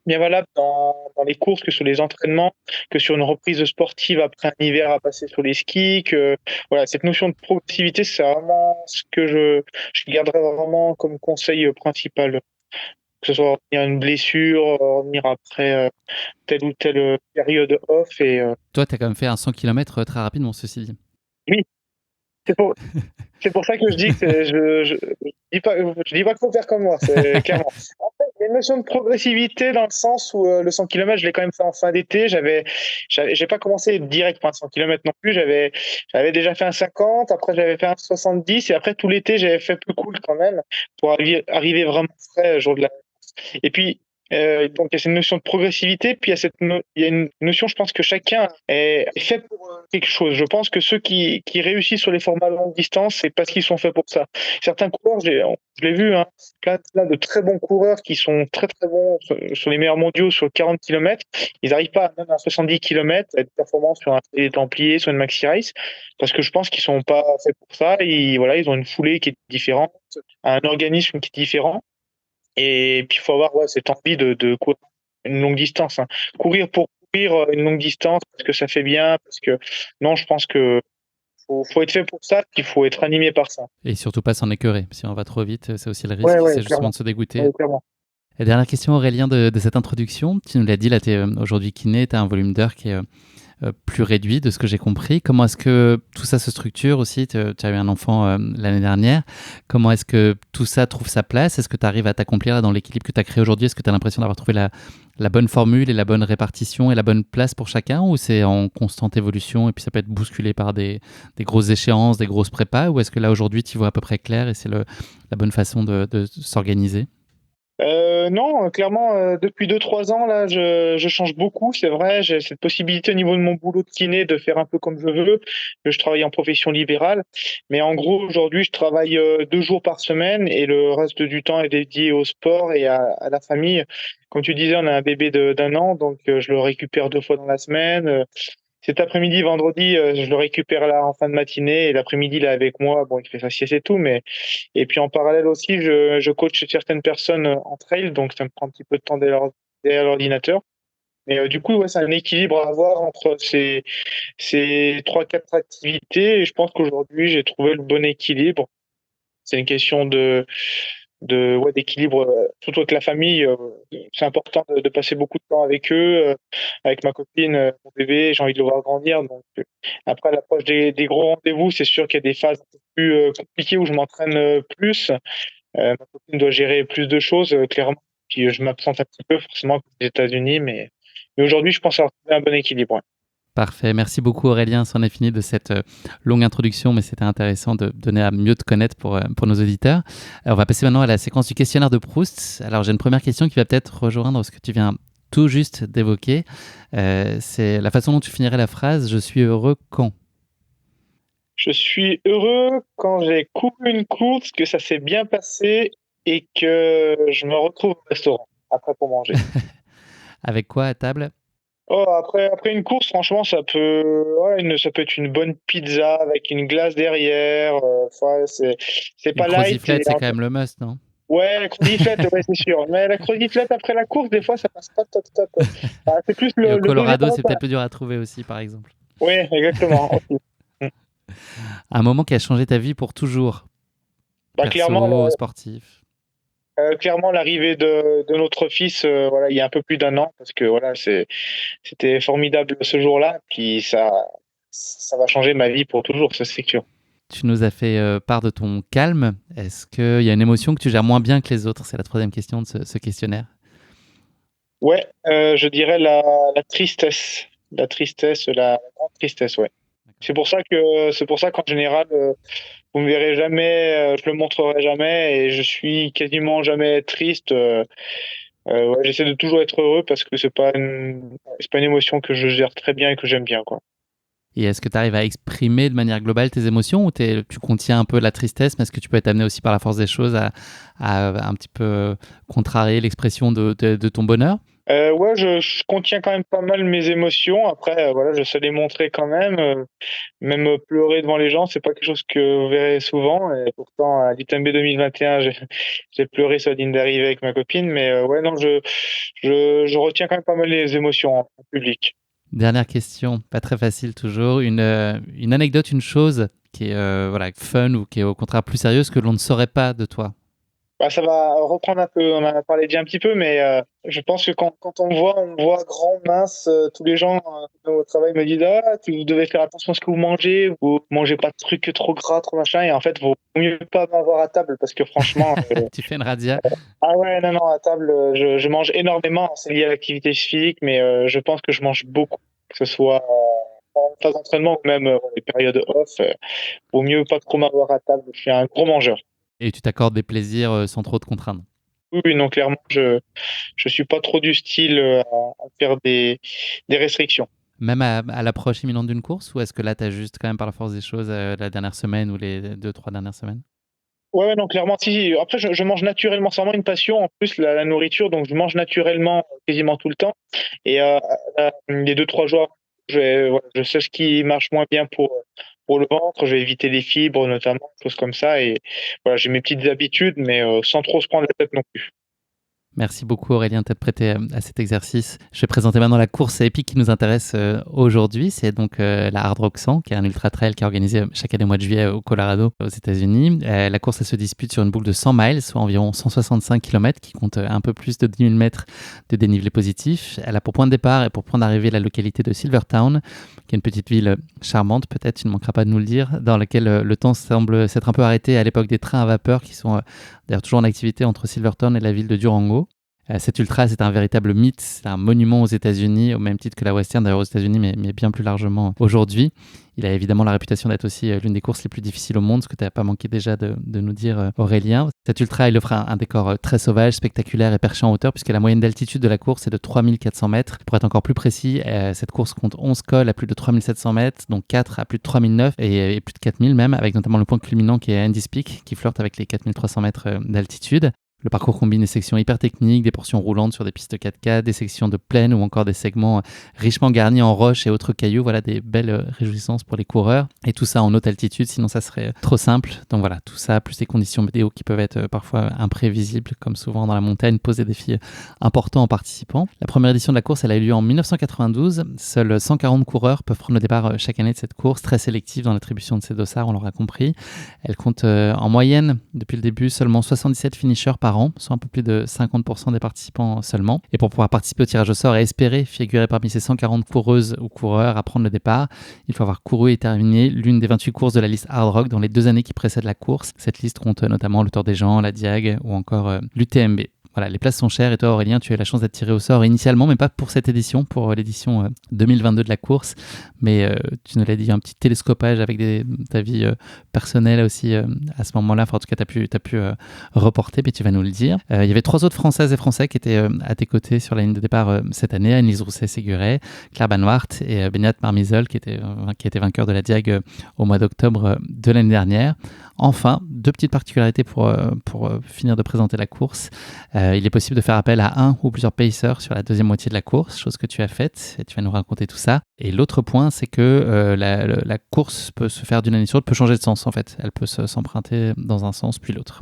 bien valable dans les courses que sur les entraînements, que sur une reprise sportive après un hiver à passer sur les skis, que voilà, cette notion de progressivité, c'est vraiment ce que je garderai vraiment comme conseil principal. Que ce soit revenir à une blessure, revenir après telle ou telle période off et Toi, tu as quand même fait un 100 km très rapidement, ceci dit. oui, c'est pour, c'est pour ça que je dis que je dis pas qu'il faut faire comme moi, c'est clairement. En fait, il y a une notion de progressivité dans le sens où le 100 km, je l'ai quand même fait en fin d'été. J'ai pas commencé direct pour un 100 km non plus. J'avais déjà fait un 50, après j'avais fait un 70 et après tout l'été, j'avais fait plus cool quand même pour arriver vraiment frais le jour de la et puis, donc il y a cette notion de progressivité, puis il y a une notion, je pense que chacun est fait pour, quelque chose. Je pense que ceux qui réussissent sur les formats longue distance, c'est parce qu'ils sont faits pour ça. Certains coureurs, je l'ai vu, hein, plein de très bons coureurs qui sont très, très bons sur les meilleurs mondiaux sur 40 kilomètres. Ils arrivent pas même à 70 kilomètres à être performants sur un des Templiers, sur une Maxi Race, parce que je pense qu'ils sont pas faits pour ça. Voilà, ils ont une foulée qui est différente, un organisme qui est différent. Et puis, il faut avoir ouais, cette envie de courir une longue distance. Hein. Courir pour courir une longue distance parce que ça fait bien, parce que non, je pense que faut être fait pour ça, qu'il faut être animé par ça. Et surtout pas s'en écœurer. Si on va trop vite, c'est aussi le Ouais, risque, ouais, c'est justement clairement. de se dégoûter. Ouais, clairement. Et dernière question, Aurélien, de cette introduction. Tu nous l'as dit, là, tu es aujourd'hui kiné, tu as un volume d'heures qui est plus réduit de ce que j'ai compris. Comment est-ce que tout ça se structure aussi? Tu as eu un enfant l'année dernière. Comment est-ce que tout ça trouve sa place? Est-ce que tu arrives à t'accomplir là, dans l'équilibre que tu as créé aujourd'hui? Est-ce que tu as l'impression d'avoir trouvé la bonne formule et la bonne répartition et la bonne place pour chacun? Ou c'est en constante évolution et puis ça peut être bousculé par des grosses échéances, des grosses prépas? Ou est-ce que là aujourd'hui tu vois à peu près clair et c'est la bonne façon de s'organiser? Non, clairement, depuis 2 3 ans, là, je change beaucoup, c'est vrai. J'ai cette possibilité au niveau de mon boulot de kiné de faire un peu comme je veux. Je travaille en profession libérale, mais en gros, aujourd'hui, je travaille 2 jours par semaine et le reste du temps est dédié au sport et à la famille. Comme tu disais, on a un bébé d'un an, donc je le récupère 2 fois dans la semaine. Cet après-midi, vendredi, je le récupère là en fin de matinée et l'après-midi, il est avec moi. Bon, il fait sa sieste et tout, mais et puis en parallèle aussi, je coach certaines personnes en trail, donc ça me prend un petit peu de temps derrière l'ordinateur. Mais du coup, ouais, c'est un équilibre à avoir entre ces 3-4 activités. Et je pense qu'aujourd'hui, j'ai trouvé le bon équilibre. C'est une question ouais, d'équilibre, surtout avec la famille. C'est important de passer beaucoup de temps avec eux, avec ma copine, mon bébé. J'ai envie de le voir grandir. Donc, après l'approche des gros rendez-vous, c'est sûr qu'il y a des phases un peu plus compliquées où je m'entraîne plus. Ma copine doit gérer plus de choses, clairement. Puis je m'absente un petit peu, forcément, aux États-Unis. Mais aujourd'hui, je pense avoir trouvé un bon équilibre. Ouais. Parfait. Merci beaucoup Aurélien. C'en est fini de cette longue introduction, mais c'était intéressant de donner à mieux te connaître pour nos auditeurs. On va passer maintenant à la séquence du questionnaire de Proust. Alors j'ai une première question qui va peut-être rejoindre ce que tu viens tout juste d'évoquer. C'est la façon dont tu finirais la phrase « Je suis heureux quand ». Je suis heureux quand j'ai couru une course, que ça s'est bien passé et que je me retrouve au restaurant après pour manger. Avec quoi à table? Oh, après une course, franchement, ça peut être une bonne pizza avec une glace derrière. Ouais, c'est Une pas light. croziflette, c'est quand même le must, non? Ouais, la croziflette, ouais, c'est sûr. Mais la croziflette après la course, des fois, ça passe pas top top. C'est plus Et au le deuxième Colorado, c'est repas. peut-être plus dur à trouver aussi, par exemple. Oui, exactement. Aussi. Mm. Un moment qui a changé ta vie pour toujours, Clairement, perso, sportif. clairement, l'arrivée de notre fils, voilà, il y a un peu plus d'1 an, parce que voilà, c'était formidable ce jour-là. Puis ça va changer ma vie pour toujours, ça c'est sûr. Tu nous as fait part de ton calme. Est-ce qu'il y a une émotion que tu gères moins bien que les autres? C'est la troisième question de ce questionnaire. Ouais, je dirais la tristesse, la grande tristesse, ouais. C'est pour ça qu'en général, vous me verrez jamais, je le montrerai jamais et je suis quasiment jamais triste. Ouais, j'essaie de toujours être heureux parce que c'est pas une émotion que je gère très bien et que j'aime bien, quoi. Et est-ce que tu arrives à exprimer de manière globale tes émotions ou tu contiens un peu la tristesse, mais est-ce que tu peux être amené aussi par la force des choses à un petit peu contrarier l'expression de ton bonheur? Ouais, je contiens quand même pas mal mes émotions. Après, voilà, je sais les montrer quand même. Même pleurer devant les gens, c'est pas quelque chose que vous verrez souvent. Et pourtant, à l'UTMB 2021, j'ai pleuré sur la ligne d'arrivée avec ma copine. Mais ouais, non, je retiens quand même pas mal les émotions en public. Dernière question, pas très facile toujours. Une anecdote, une chose qui est voilà, fun ou qui est au contraire plus sérieuse que l'on ne saurait pas de toi. Ça va reprendre un peu, on en a parlé déjà un petit peu, mais je pense que quand on me voit grand, mince, tous les gens au travail me disent: «Ah, vous devez faire attention à ce que vous mangez, vous mangez pas de trucs trop gras, trop machin», et en fait, vaut mieux pas m'avoir à table parce que franchement, Tu fais une radia. ah ouais, non, non, à table, je mange énormément. C'est lié à l'activité physique, mais je pense que je mange beaucoup, que ce soit en phase d'entraînement ou même dans les périodes off. Vaut mieux pas trop m'avoir à table. Je suis un gros mangeur. Et tu t'accordes des plaisirs sans trop te contraindre. Oui, oui, non, clairement, je suis pas trop du style à faire des restrictions. Même à l'approche imminente d'une course, ou est-ce que là, tu as juste quand même par la force des choses la dernière semaine ou les 2-3 dernières semaines? Ouais, ouais, non, clairement, si. Après, je mange naturellement. C'est vraiment une passion, en plus, la nourriture. Donc, je mange naturellement quasiment tout le temps. Et les 2-3 jours, voilà, je sais ce qui marche moins bien pour le ventre. Je vais éviter les fibres, notamment, choses comme ça. Et voilà, j'ai mes petites habitudes, mais sans trop se prendre la tête non plus. Merci beaucoup Aurélien d'être prêté à cet exercice. Je vais présenter maintenant la course épique qui nous intéresse aujourd'hui. C'est donc la Hard Rock 100, qui est un ultra trail qui est organisé chaque année au mois de juillet au Colorado, aux États-Unis. La course elle se dispute sur une boucle de 100 miles, soit environ 165 km, qui compte un peu plus de 10 000 mètres de dénivelé positif. Elle a pour point de départ et pour point d'arrivée la localité de Silvertown, qui est une petite ville charmante, peut-être, tu ne manqueras pas de nous le dire, dans laquelle le temps semble s'être un peu arrêté à l'époque des trains à vapeur qui sont d'ailleurs toujours en activité entre Silvertown et la ville de Durango. Cet ultra, c'est un véritable mythe, c'est un monument aux États-Unis, au même titre que la Western d'ailleurs aux États-Unis, mais bien plus largement aujourd'hui. Il a évidemment la réputation d'être aussi l'une des courses les plus difficiles au monde, ce que tu n'as pas manqué déjà de nous dire, Aurélien. Cet ultra, il offre un décor très sauvage, spectaculaire et perché en hauteur, puisque la moyenne d'altitude de la course est de 3400 mètres. Pour être encore plus précis, cette course compte 11 cols à plus de 3700 mètres, donc 4 à plus de 3009 et plus de 4000 même, avec notamment le point culminant qui est Andy's Peak, qui flirte avec les 4300 mètres d'altitude. Le parcours combine des sections hyper techniques, des portions roulantes sur des pistes 4x4, des sections de plaine ou encore des segments richement garnis en roches et autres cailloux. Voilà, des belles réjouissances pour les coureurs. Et tout ça en haute altitude, sinon ça serait trop simple. Donc voilà, tout ça, plus les conditions météo qui peuvent être parfois imprévisibles, comme souvent dans la montagne, posent des défis importants aux participants. La première édition de la course, elle a eu lieu en 1992. Seuls 140 coureurs peuvent prendre le départ chaque année de cette course, très sélective dans l'attribution de ces dossards, on l'aura compris. Elle compte en moyenne, depuis le début, seulement 77 finishers par an, soit un peu plus de 50% des participants seulement. Et pour pouvoir participer au tirage au sort et espérer figurer parmi ces 140 coureuses ou coureurs à prendre le départ, il faut avoir couru et terminé l'une des 28 courses de la liste Hard Rock dans les 2 années qui précèdent la course. Cette liste compte notamment le Tour des Gens, la Diag ou encore l'UTMB. Voilà, les places sont chères et toi Aurélien, tu as eu la chance d'être tiré au sort initialement, mais pas pour cette édition, pour l'édition 2022 de la course. Mais tu nous l'as dit, un petit télescopage avec ta vie personnelle aussi à ce moment-là. Enfin, en tout cas, tu as pu reporter, mais tu vas nous le dire. Il y avait 3 autres Françaises et Français qui étaient à tes côtés sur la ligne de départ cette année, Annelise Rousset-Séguret, Claire Banwart et Beñat Marmisol qui était vainqueur de la Diag au mois d'octobre de l'année dernière. Enfin, 2 petites particularités pour finir de présenter la course. Il est possible de faire appel à un ou plusieurs pacers sur la deuxième moitié de la course, chose que tu as faite, et tu vas nous raconter tout ça. Et l'autre point, c'est que la course peut se faire d'une année sur l'autre, peut changer de sens en fait. Elle peut s'emprunter dans un sens puis l'autre.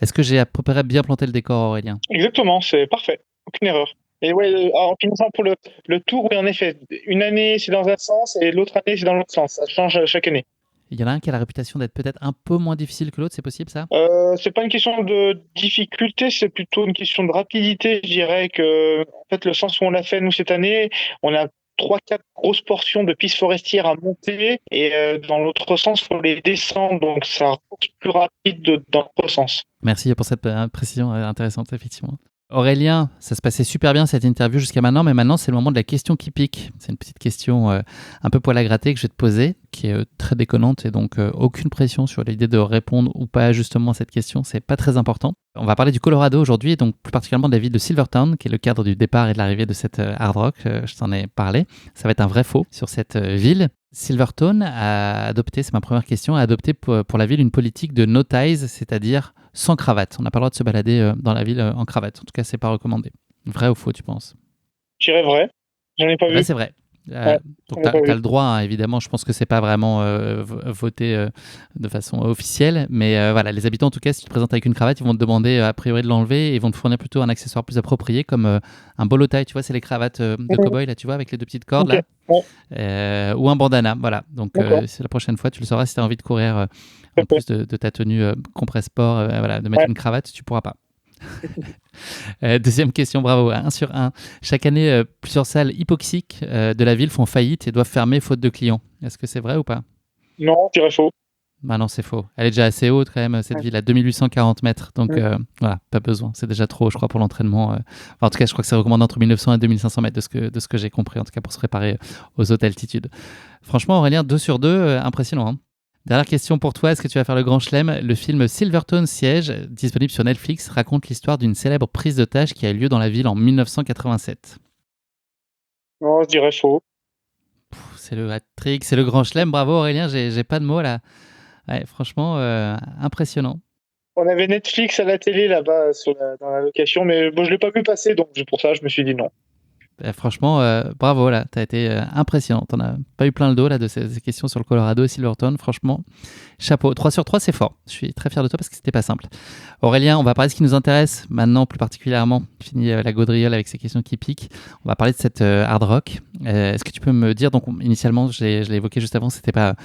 Est-ce que j'ai à peu près bien planté le décor, Aurélien ? Exactement, c'est parfait, aucune erreur. Et ouais, en finissant pour le tour, oui, en effet, une année c'est dans un sens et l'autre année c'est dans l'autre sens. Ça change chaque année. Il y en a un qui a la réputation d'être peut-être un peu moins difficile que l'autre, c'est possible ça ? C'est pas une question de difficulté, c'est plutôt une question de rapidité. Je dirais que, en fait, le sens où on l'a fait nous cette année, on a 3-4 grosses portions de pistes forestières à monter et dans l'autre sens, il faut les descendre, donc ça rend plus rapide dans l'autre sens. Merci pour cette précision intéressante, effectivement. Aurélien, ça se passait super bien cette interview jusqu'à maintenant, mais maintenant c'est le moment de la question qui pique. C'est une petite question un peu poil à gratter que je vais te poser, qui est très déconnante et donc aucune pression sur l'idée de répondre ou pas justement à cette question, c'est pas très important. On va parler du Colorado aujourd'hui, donc plus particulièrement de la ville de Silvertown, qui est le cadre du départ et de l'arrivée de cette Hard Rock. Je t'en ai parlé. Ça va être un vrai faux sur cette ville. Silvertown a adopté, c'est ma première question, a adopté pour la ville une politique de no ties, c'est-à-dire sans cravate. On n'a pas le droit de se balader dans la ville en cravate. En tout cas, c'est pas recommandé. Vrai ou faux, tu penses ? Je dirais vrai. J'en ai pas vu. C'est vrai. Ouais, donc, tu as le droit, hein, évidemment. Je pense que c'est pas vraiment voté de façon officielle. Mais voilà, les habitants, en tout cas, si tu te présentes avec une cravate, ils vont te demander a priori de l'enlever et ils vont te fournir plutôt un accessoire plus approprié comme un bolo tie. Tu vois, c'est les cravates de cow-boy, là, tu vois, avec les 2 petites cordes, okay. là. Ou un bandana. Voilà. Donc, c'est la prochaine fois, tu le sauras si tu as envie de courir en plus de ta tenue compresse sport, voilà, de mettre une cravate, tu pourras pas. Deuxième question, bravo, 1 sur 1. Chaque année, plusieurs salles hypoxiques de la ville font faillite et doivent fermer faute de clients. Est-ce que c'est vrai ou pas ? Non, je dirais faux. Bah non, c'est faux. Elle est déjà assez haute quand même, cette ville, à 2840 mètres. Donc voilà, pas besoin. C'est déjà trop, je crois, pour l'entraînement. Enfin, en tout cas, je crois que c'est recommandé entre 1900 et 2500 mètres de ce que j'ai compris, en tout cas pour se préparer aux hautes altitudes. Franchement, Aurélien, 2 sur 2, impressionnant. Hein. Dernière question pour toi, est-ce que tu vas faire le grand chelem ? Le film Silvertown Siege, disponible sur Netflix, raconte l'histoire d'une célèbre prise d'otage qui a eu lieu dans la ville en 1987. Non, je dirais faux. C'est le hat-trick, c'est le grand chelem, bravo Aurélien, j'ai pas de mots là. Ouais, franchement, impressionnant. On avait Netflix à la télé là-bas dans la location, mais bon, je l'ai pas vu passer, donc pour ça, je me suis dit non. Franchement, bravo, là, tu as été impressionnant. Tu n'en as pas eu plein le dos là, de ces questions sur le Colorado et Silvertown. Franchement, chapeau. 3 sur 3, c'est fort. Je suis très fier de toi parce que c'était pas simple. Aurélien, on va parler de ce qui nous intéresse maintenant, plus particulièrement. Fini la gaudriole avec ces questions qui piquent. On va parler de cette Hard Rock. Est-ce que tu peux me dire, donc initialement, je l'ai évoqué juste avant, c'était pas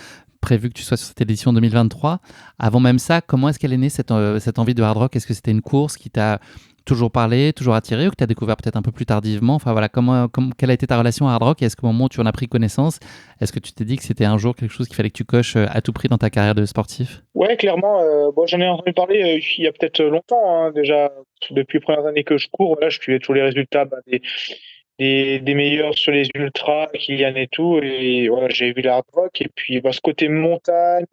prévu que tu sois sur cette édition 2023. Avant même ça, comment est-ce qu'elle est née cette envie de Hard Rock ? Est-ce que c'était une course qui t'a toujours parlé, toujours attiré, ou que tu as découvert peut-être un peu plus tardivement ? Enfin voilà, quelle a été ta relation à Hard Rock et est-ce qu'au moment où tu en as pris connaissance, est-ce que tu t'es dit que c'était un jour quelque chose qu'il fallait que tu coches à tout prix dans ta carrière de sportif ? Ouais, clairement. Bon, j'en ai entendu parler il y a peut-être longtemps, hein, déjà. Depuis les premières années que je cours, là, je suivais tous les résultats des meilleurs sur les ultras, Kylian et tout. Et voilà, j'ai vu la Hard Rock. Et puis, ce côté montagne,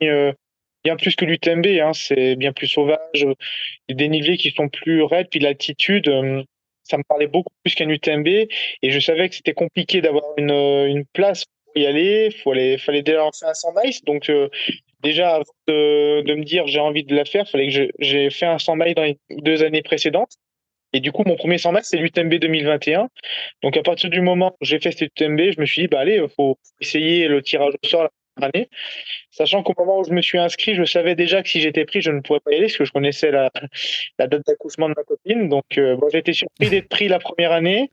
bien plus que l'UTMB, hein, c'est bien plus sauvage. Les dénivelés qui sont plus raides, puis l'altitude, ça me parlait beaucoup plus qu'un UTMB. Et je savais que c'était compliqué d'avoir une place pour y aller. Fallait déjà lancer un 100 miles. Donc, déjà, avant de me dire j'ai envie de la faire, fallait que j'ai fait un 100 miles dans les 2 années précédentes. Et du coup, mon premier 100 miles, c'est l'UTMB 2021. Donc, à partir du moment où j'ai fait cette UTMB, je me suis dit, bah allez, faut essayer le tirage au sort la première année. Sachant qu'au moment où je me suis inscrit, je savais déjà que si j'étais pris, je ne pourrais pas y aller parce que je connaissais la date d'accouchement de ma copine. Donc, bon, j'ai été surpris d'être pris la première année.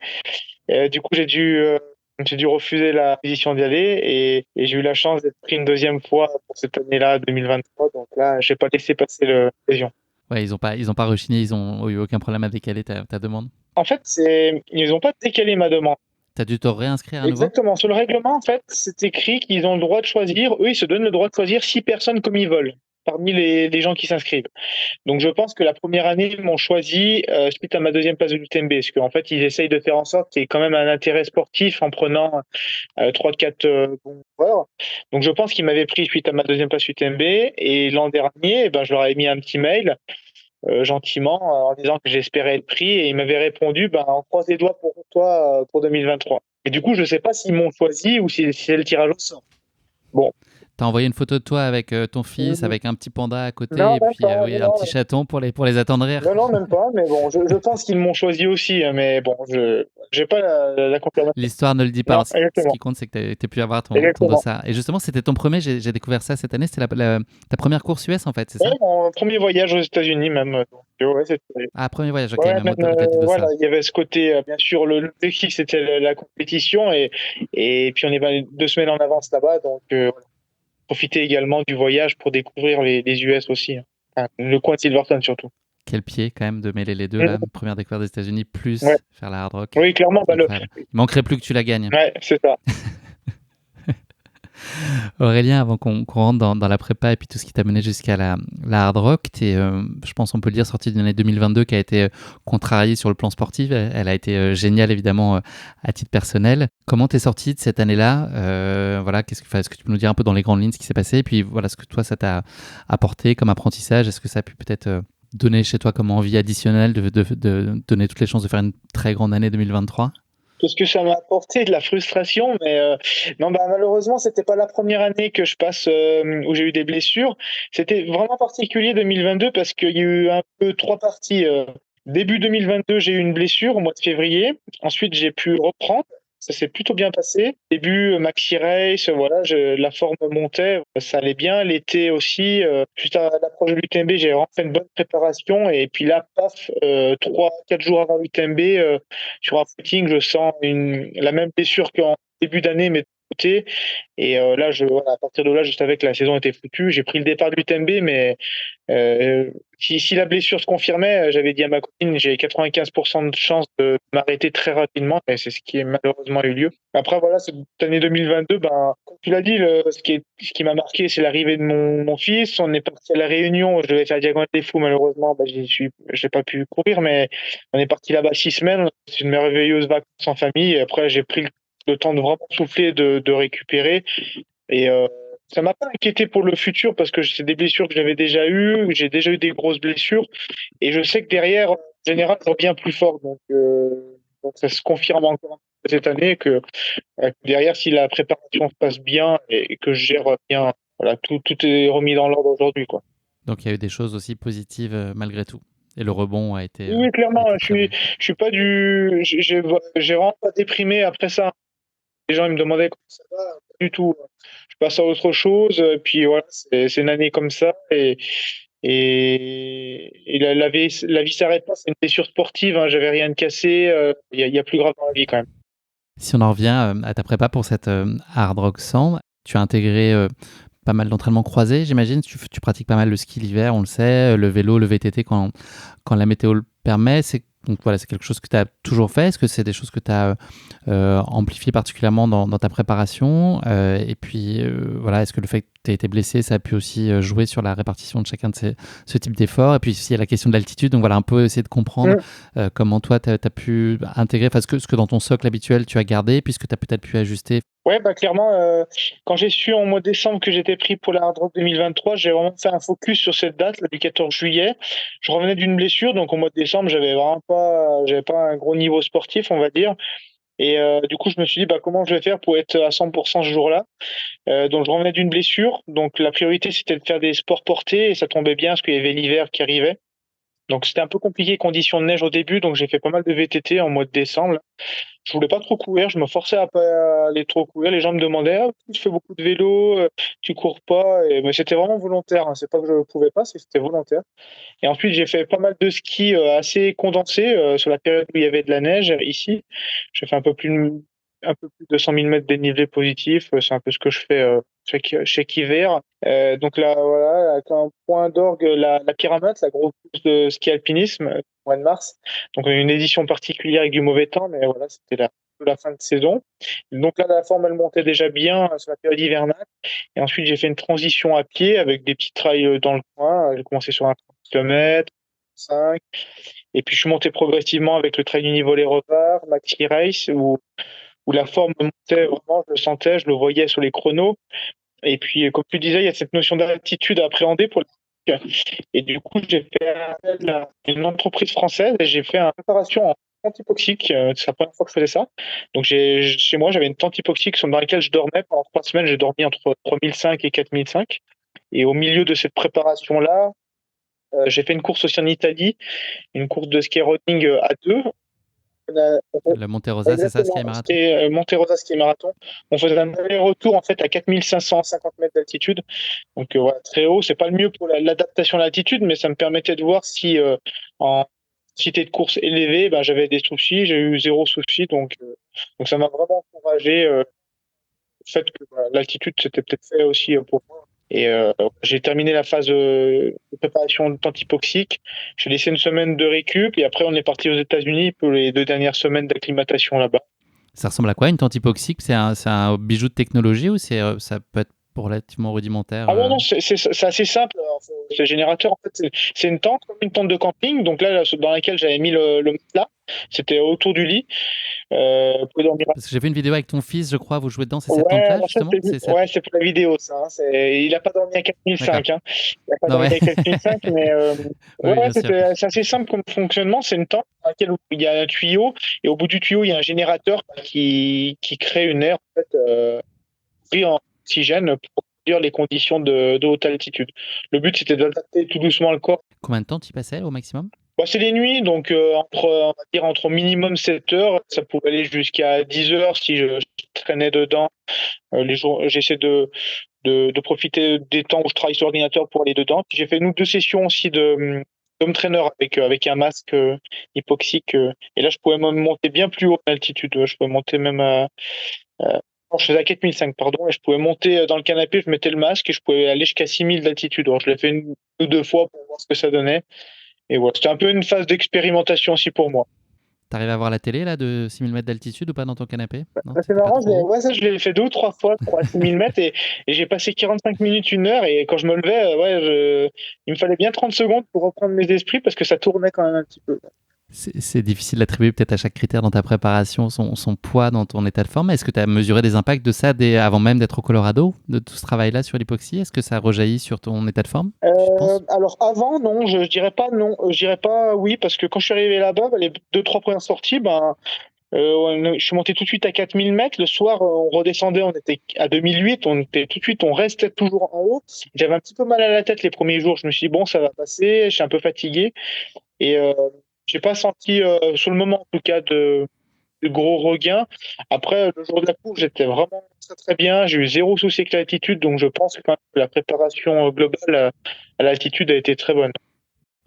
Du coup, j'ai dû refuser la position d'y aller et j'ai eu la chance d'être pris une deuxième fois pour cette année-là, 2023. Donc là, j'ai pas laissé passer l'occasion. Ouais, ils ont pas rechigné, ils ont eu aucun problème à décaler ta demande. En fait, ils n'ont pas décalé ma demande. T'as dû te réinscrire à nouveau? Exactement. Sur le règlement, en fait, c'est écrit qu'ils ont le droit de choisir. Eux, ils se donnent le droit de choisir 6 personnes comme ils veulent parmi les gens qui s'inscrivent. Donc, je pense que la première année, ils m'ont choisi suite à ma deuxième place de l'UTMB, parce qu'en fait, ils essayent de faire en sorte qu'il y ait quand même un intérêt sportif en prenant 3-4 bons joueurs. Donc, je pense qu'ils m'avaient pris suite à ma deuxième place UTMB. Et l'an dernier, eh ben, je leur avais mis un petit mail gentiment en disant que j'espérais être pris et ils m'avaient répondu on croise les doigts pour toi pour 2023. Et du coup, je sais pas s'ils m'ont choisi ou si c'est le tirage au sort. Bon. T'as envoyé une photo de toi avec ton fils, Mhm. avec un petit panda à côté, Non, et même puis pas. oui, un petit chaton pour les attendrir. Non, non, même pas. Mais bon, je pense qu'ils m'ont choisi aussi. Hein, mais bon, je j'ai pas la confirmation. L'histoire ne le dit Non, pas. Ce exactement. qui compte, c'est que tu pu avoir ton Exactement. dossard. Et justement, c'était ton premier, j'ai découvert ça cette année, c'était ta première course US en fait, c'est Ouais, ça? mon premier voyage aux États-Unis même. Donc, ouais, c'était. Ah, premier voyage, ok, Ouais, même même au-delà du voilà, dossard. il y avait ce côté, bien sûr, l'objectif c'était la compétition et puis on est 2 semaines en avance là-bas, donc profiter également du voyage pour découvrir les US aussi. Hein. Enfin, le coin de Silverton surtout. Quel pied quand même de mêler les deux là, Mhm. première découverte des États-Unis Ouais. plus faire la hard rock. Oui, clairement, Incroyable. Il manquerait plus que tu la gagnes. ouais, c'est ça. Aurélien, avant qu'on rentre dans la prépa et puis tout ce qui t'a mené jusqu'à la hard rock, t'es, je pense on peut le dire, sorti d'une année 2022 qui a été contrariée sur le plan sportif. Elle a été géniale évidemment à titre personnel. Comment t'es sorti de cette année-là? Voilà, est-ce que tu peux nous dire un peu dans les grandes lignes ce qui s'est passé et puis voilà ce que toi ça t'a apporté comme apprentissage? Est-ce que ça a pu peut-être donner chez toi comme envie additionnelle de donner toutes les chances de faire une très grande année 2023? Qu'est-ce que ça m'a apporté? De la frustration, mais non, malheureusement, c'était pas la première année que je passe où j'ai eu des blessures. C'était vraiment particulier 2022 parce qu'il y a eu un peu 3 parties. Début 2022, j'ai eu une blessure au mois de février. Ensuite, j'ai pu reprendre. Ça s'est plutôt bien passé. Début maxi race, voilà, la forme montait, ça allait bien. L'été aussi, juste à l'approche de l'UTMB, j'ai vraiment fait une bonne préparation. Et puis là, paf, 3-4 jours avant l'UTMB, sur un footing, je sens la même blessure qu'en début d'année, mais de côté. Et là, voilà, à partir de là, je savais que la saison était foutue. J'ai pris le départ de l'UTMB, mais si la blessure se confirmait, j'avais dit à ma copine, j'ai 95% de chance de m'arrêter très rapidement, et c'est ce qui est malheureusement eu lieu. Après, voilà, cette année 2022, comme tu l'as dit, ce qui m'a marqué, c'est l'arrivée de mon fils. On est parti à La Réunion, je devais faire Diagonale des Fous, malheureusement, j'ai pas pu courir, mais on est parti là-bas 6 semaines. C'est une merveilleuse vacances en famille. Et après, j'ai pris le temps de vraiment souffler, de récupérer. Et ça m'a pas inquiété pour le futur parce que c'est des blessures que j'avais déjà eues. J'ai déjà eu des grosses blessures. Et je sais que derrière, en général, ça revient plus fort. Donc ça se confirme encore cette année que derrière, si la préparation se passe bien et que je gère bien, voilà, tout est remis dans l'ordre aujourd'hui, quoi. Donc il y a eu des choses aussi positives malgré tout. Et le rebond Oui, oui, a clairement, été très bon. je suis pas j'ai vraiment pas déprimé après ça. Les gens ils me demandaient comment ça va, pas du tout. Je passe à autre chose, puis voilà, c'est une année comme ça et la vie s'arrête pas, c'est une blessure sportive, hein, j'avais rien de cassé, il y a plus grave dans la vie quand même. Si on en revient à ta prépa pour cette Hard Rock 100, tu as intégré pas mal d'entraînements croisés, j'imagine. Tu pratiques pas mal le ski l'hiver, on le sait, le vélo, le VTT quand la météo le permet. Donc voilà, c'est quelque chose que tu as toujours fait. Est-ce que c'est des choses que tu as amplifiées particulièrement dans ta préparation? Et puis voilà, est-ce que le fait que tu aies été blessé, ça a pu aussi jouer sur la répartition de chacun de ce type d'efforts? Et puis il y a la question de l'altitude. Donc voilà, un peu essayer de comprendre comment toi, tu as pu intégrer, enfin, ce que dans ton socle habituel, tu as gardé, puisque tu as peut-être pu ajuster. Ouais, clairement, quand j'ai su en mois de décembre que j'étais pris pour la Hard Rock 2023, j'ai vraiment fait un focus sur cette date, là, du 14 juillet. Je revenais d'une blessure, donc au mois de décembre, j'avais pas un gros niveau sportif, on va dire. Et du coup, je me suis dit, comment je vais faire pour être à 100% ce jour-là. Donc, je revenais d'une blessure. Donc, la priorité, c'était de faire des sports portés et ça tombait bien parce qu'il y avait l'hiver qui arrivait. Donc, c'était un peu compliqué, conditions de neige au début. Donc, j'ai fait pas mal de VTT en mois de décembre. Je voulais pas trop courir, je me forçais à pas aller trop courir. Les gens me demandaient, ah, tu fais beaucoup de vélo, tu cours pas. Mais c'était vraiment volontaire, hein. C'est pas que je pouvais pas, c'était volontaire. Et ensuite, j'ai fait pas mal de ski assez condensé sur la période où il y avait de la neige ici. J'ai fait un peu plus de 100 000 mètres dénivelé positif. C'est un peu ce que je fais chaque hiver. Donc là, voilà, avec un point d'orgue, la Pyramide, la grosse course de ski alpinisme, au mois de mars. Donc une édition particulière avec du mauvais temps, mais voilà, c'était la fin de saison. Donc là, la forme, elle montait déjà bien sur la période hivernale. Et ensuite, j'ai fait une transition à pied avec des petits trails dans le coin. J'ai commencé sur un 30 km, 5. Et puis, je suis monté progressivement avec le trail Univolé Revard, Maxi Race, où la forme montait vraiment, je le sentais, je le voyais sur les chronos. Et puis, comme tu disais, il y a cette notion d'altitude à appréhender pour le. Et du coup, j'ai fait appel à une entreprise française et j'ai fait une préparation en tente hypoxique. C'est la première fois que je faisais ça. Donc, chez moi, j'avais une tente hypoxique dans laquelle je dormais pendant 3 semaines. J'ai dormi entre 3005 et 4005. Et au milieu de cette préparation-là, j'ai fait une course aussi en Italie, une course de ski running à deux. Le Monte Rosa, c'est ça, ski Exactement, marathon? c'était Monte Rosa ski marathon. On faisait un aller-retour en fait à 4550 mètres d'altitude. Donc voilà, très haut. C'est pas le mieux pour l'adaptation à l'altitude, mais ça me permettait de voir si en cité de course élevée, j'avais des soucis. J'ai eu zéro souci, donc ça m'a vraiment encouragé. Le fait que l'altitude c'était peut-être fait aussi pour moi. Et j'ai terminé la phase de préparation de tente hypoxique. J'ai laissé une semaine de récup et après on est parti aux États-Unis pour les 2 dernières semaines d'acclimatation là-bas. Ça ressemble à quoi une tente hypoxique? C'est un bijou de technologie ou ça peut être relativement rudimentaire Ah non, non, c'est assez simple. Ce générateur, en fait, c'est une tente, comme une tente de camping. Donc là, dans laquelle j'avais mis le matelas, c'était autour du lit. Vous pouvez dormir. Parce que j'ai vu une vidéo avec ton fils, je crois, vous jouez dedans, c'est cette Ouais, tente-là alors ça, justement? C'est cette... ouais, c'est pour la vidéo, ça, hein. Il a pas dormi à D'accord. 4005, hein. Il a pas Non, dormi ouais. à 4005, mais ouais, Oui, ouais, bien sûr. c'est assez simple comme fonctionnement. C'est une tente dans laquelle il y a un tuyau et au bout du tuyau, il y a un générateur qui crée une aire en fait, pris en oxygène pour réduire les conditions de haute altitude. Le but, c'était d'adapter tout doucement le corps. Combien de temps tu y passais au maximum? C'est les nuits, donc on va dire entre minimum 7 heures, ça pouvait aller jusqu'à 10 heures si je traînais dedans. Les jours, j'essaie de profiter des temps où je travaille sur ordinateur pour aller dedans. Puis j'ai fait une ou deux sessions aussi de home trainer avec un masque hypoxique. Et là, je pouvais même monter bien plus haut en altitude. Je pouvais monter même à non, je faisais à 4005, pardon, et je pouvais monter dans le canapé, je mettais le masque et je pouvais aller jusqu'à 6000 d'altitude. Alors, je l'ai fait une ou deux fois pour voir ce que ça donnait. Et voilà, c'était un peu une phase d'expérimentation aussi pour moi. T'arrives à voir la télé là de 6000 mètres d'altitude ou pas dans ton canapé? Non, C'est t'étais pas marrant, trop haut? ouais, ça, je l'ai fait 2 ou 3 fois, je crois, à 6000 mètres, et j'ai passé 45 minutes, 1 heure, et quand je me levais, il me fallait bien 30 secondes pour reprendre mes esprits parce que ça tournait quand même un petit peu. C'est difficile d'attribuer peut-être à chaque critère dans ta préparation son poids dans ton état de forme. Est-ce que tu as mesuré des impacts de ça avant même d'être au Colorado, de tout ce travail-là sur l'hypoxie? Est-ce que ça rejaillit sur ton état de forme, tu penses? Alors avant, non, je dirais pas non, je dirais pas oui, parce que quand je suis arrivé là-bas, les 2, 3 premières sorties, je suis monté tout de suite à 4000 mètres. Le soir, on redescendait, on était à 2008. On était tout de suite, on restait toujours en haut. J'avais un petit peu mal à la tête les premiers jours. Je me suis dit, bon, ça va passer. Je suis un peu fatigué. Et j'ai pas senti, sur le moment en tout cas, de gros regains. Après, le jour de la course, j'étais vraiment très très bien. J'ai eu zéro souci avec l'altitude. Donc je pense que la préparation globale à l'altitude a été très bonne.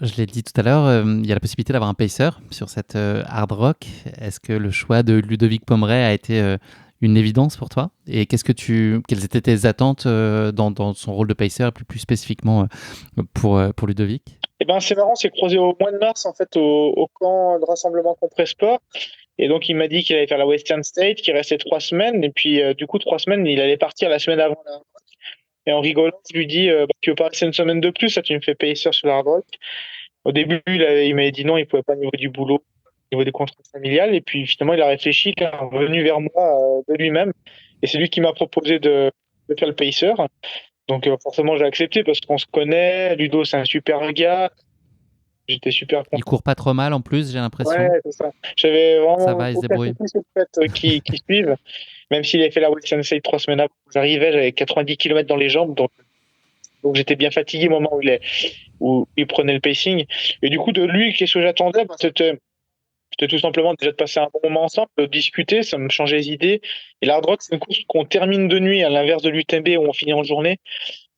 Je l'ai dit tout à l'heure, il y a la possibilité d'avoir un pacer sur cette hard rock. Est-ce que le choix de Ludovic Pomeray a été une évidence pour toi? Et quelles étaient tes attentes dans son rôle de pacer, plus spécifiquement pour Ludovic? C'est marrant, c'est croisé au mois de mars en fait au camp de rassemblement Compressport. Et donc il m'a dit qu'il allait faire la Western State, qu'il restait 3 semaines. Et puis du coup 3 semaines, il allait partir la semaine avant la Hard Rock. Et en rigolant, je lui dis tu veux pas rester une semaine de plus, ça tu me fais pacer sur la Hard Rock. Au début, il m'avait dit non, il pouvait pas au niveau du boulot, au niveau des contraintes familiales. Et puis finalement, il a réfléchi, il est revenu vers moi de lui-même. Et c'est lui qui m'a proposé de faire le pacer. Donc forcément, j'ai accepté parce qu'on se connaît. Ludo, c'est un super gars. J'étais super Il content. court pas trop mal en plus, j'ai Ouais, l'impression. c'est ça. J'avais Ça vraiment va, il se aucun débrouille. souci sur le fait qu'il suive. Même s'il avait fait la Western State 3 semaines avant, j'arrivais, j'avais 90 km dans les jambes, donc j'étais bien fatigué au moment où il prenait le pacing. Et du coup, de lui, qu'est-ce que j'attendais? C'était tout simplement déjà de passer un bon moment ensemble, de discuter, ça me changeait les idées. Et l'hard rock, c'est une course qu'on termine de nuit, à l'inverse de l'UTMB où on finit en journée.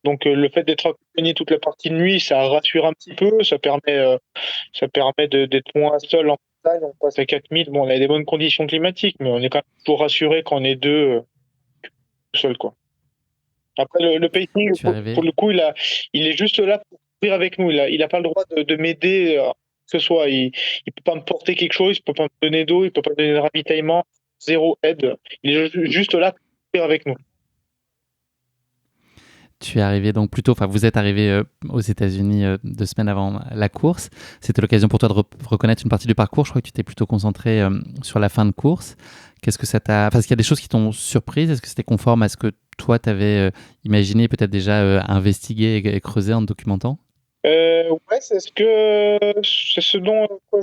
Donc le fait d'être accompagné toute la partie de nuit, ça rassure un petit peu, ça permet d'être moins seul en montagne. On passe à 4000, bon, on a des bonnes conditions climatiques, mais on est quand même toujours rassuré quand on est deux tout seul, quoi. Après, le pacing, Tu es pour arrivé. le coup, il est juste là pour courir avec nous. Il a pas le droit de m'aider, que ce soit. Il peut pas me porter quelque chose, il peut pas me donner d'eau, il peut pas me donner de ravitaillement, zéro aide. Il est juste là pour courir avec nous. Tu es arrivé donc plutôt, enfin vous êtes arrivé aux États-Unis 2 semaines avant la course. C'était l'occasion pour toi de reconnaître une partie du parcours. Je crois que tu t'es plutôt concentré sur la fin de course. Qu'est-ce que ça t'a. Enfin, est-ce qu'il y a des choses qui t'ont surprise? Est-ce que c'était conforme à ce que toi t'avais imaginé, peut-être déjà investigué et creusé en te documentant? Ouais, c'est ce dont quoi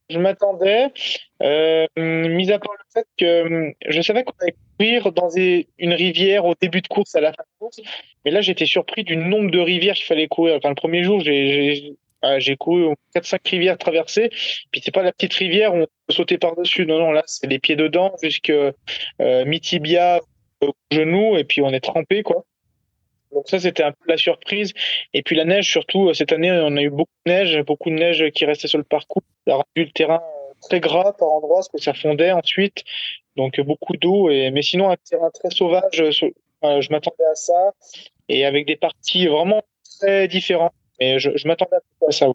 je m'attendais. Mis à part le fait que je savais qu'on allait courir dans une rivière au début de course, à la fin de course, mais là j'étais surpris du nombre de rivières qu'il fallait courir. Enfin, le premier jour, j'ai couru 4-5 rivières traversées, puis c'est pas la petite rivière où on peut sauter par-dessus. Non, non, là c'est les pieds dedans jusque mi-tibia, au genou, et puis on est trempé, quoi. Donc ça, c'était un peu la surprise. Et puis la neige, surtout, cette année, on a eu beaucoup de neige qui restait sur le parcours. Ça a rendu le terrain très gras par endroits, parce que ça fondait ensuite. Donc beaucoup d'eau. Mais sinon, un terrain très sauvage, je m'attendais à ça. Et avec des parties vraiment très différentes. Et je m'attendais un peu à ça.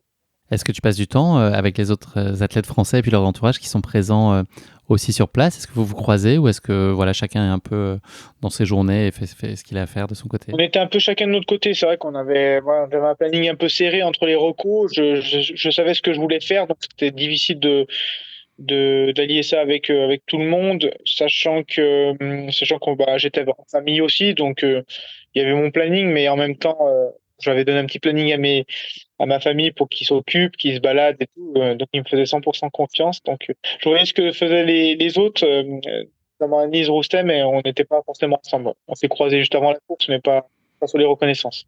Est-ce que tu passes du temps avec les autres athlètes français et puis leur entourage qui sont présents aussi sur place? Est-ce que vous vous croisez ou est-ce que voilà, chacun est un peu dans ses journées et fait ce qu'il a à faire de son côté? On était un peu chacun de notre côté. C'est vrai qu'on avait, voilà, j'avais un planning un peu serré entre les recos. Je savais ce que je voulais faire, donc c'était difficile d'allier ça avec tout le monde, sachant que j'étais en famille aussi, donc il y avait mon planning, mais en même temps j'avais donné un petit planning à ma famille pour qu'ils s'occupent, qu'ils se baladent et tout, donc ils me faisaient 100% confiance. Donc je voyais ce que faisaient les autres, notamment Anise Roustem, mais on n'était pas forcément ensemble. On s'est croisés juste avant la course, mais pas sur les reconnaissances.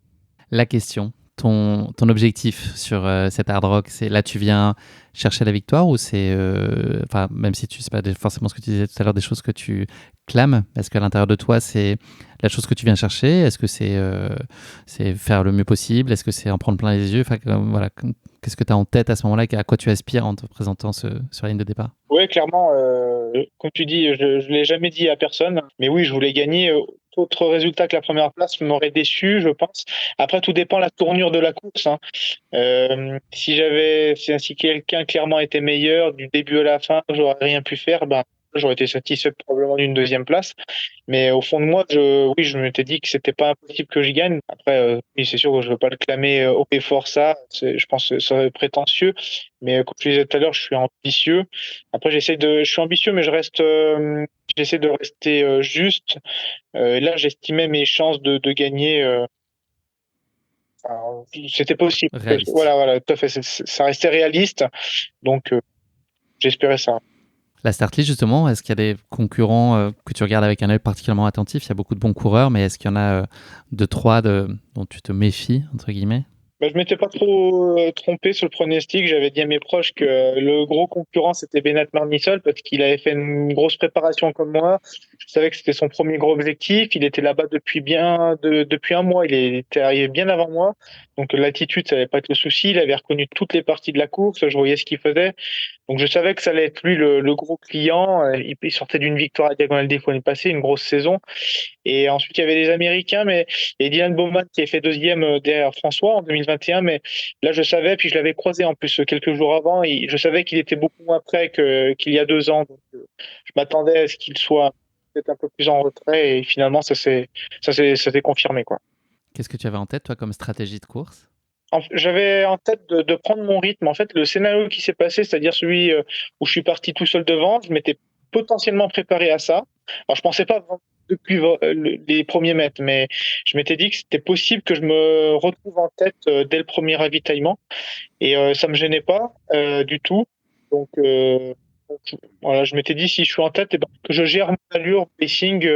La question, ton objectif sur cet hard rock, c'est là tu viens chercher la victoire ou c'est, enfin même si tu sais pas forcément ce que tu disais tout à l'heure, des choses que tu clames, est-ce qu'à l'intérieur de toi c'est la chose que tu viens chercher? Est-ce que c'est faire le mieux possible? Est-ce que c'est en prendre plein les yeux? Enfin voilà, qu'est-ce que tu as en tête à ce moment-là? À quoi tu aspires en te présentant sur la ligne de départ? Oui, clairement, comme tu dis, je l'ai jamais dit à personne, mais oui, je voulais gagner. Autre résultat que la première place m'aurait déçu, je pense. Après, tout dépend de la tournure de la course, hein. Si quelqu'un clairement était meilleur du début à la fin, j'aurais rien pu faire, ben, j'aurais été satisfait probablement d'une deuxième place. Mais au fond de moi, oui, je m'étais dit que c'était pas impossible que je gagne. Après, oui, c'est sûr que je veux pas le clamer haut et fort, ça. Je pense que ça serait prétentieux. Mais comme je disais tout à l'heure, je suis ambitieux. Après, je suis ambitieux, mais j'essaie de rester juste. Et là, j'estimais mes chances de gagner. Enfin, c'était possible. Réaliste. Voilà, voilà, tout à fait. Ça restait réaliste. Donc, j'espérais ça. La start list, justement, est-ce qu'il y a des concurrents que tu regardes avec un œil particulièrement attentif? Il y a beaucoup de bons coureurs, mais est-ce qu'il y en a deux, trois dont tu te méfies, entre guillemets? Bah, je m'étais pas trop trompé sur le pronostic. J'avais dit à mes proches que le gros concurrent c'était Bennett Marmisol parce qu'il avait fait une grosse préparation comme moi. Je savais que c'était son premier gros objectif. Il était là-bas depuis un mois. Il était arrivé bien avant moi. Donc l'attitude, ça n'avait pas été le souci. Il avait reconnu toutes les parties de la course. Je voyais ce qu'il faisait. Donc je savais que ça allait être lui le gros client. Il sortait d'une victoire à Diagonale des Fous passée, une grosse saison. Et ensuite, il y avait les Américains, mais et Dylan Bowman qui a fait deuxième derrière François en 2021. Mais là, je savais, puis je l'avais croisé en plus quelques jours avant. Et je savais qu'il était beaucoup moins prêt qu'il y a 2 ans. Donc, je m'attendais à ce qu'il soit peut-être un peu plus en retrait. Et finalement, ça s'est confirmé, quoi. Qu'est-ce que tu avais en tête, toi, comme stratégie de course? J'avais en tête de prendre mon rythme. En fait, le scénario qui s'est passé, c'est-à-dire celui où je suis parti tout seul devant, je m'étais potentiellement préparé à ça. Alors, je pensais pas depuis les premiers mètres, mais je m'étais dit que c'était possible que je me retrouve en tête dès le premier ravitaillement et ça me gênait pas du tout. Donc, donc, voilà, je m'étais dit si je suis en tête, eh ben, que je gère mon allure, mon pacing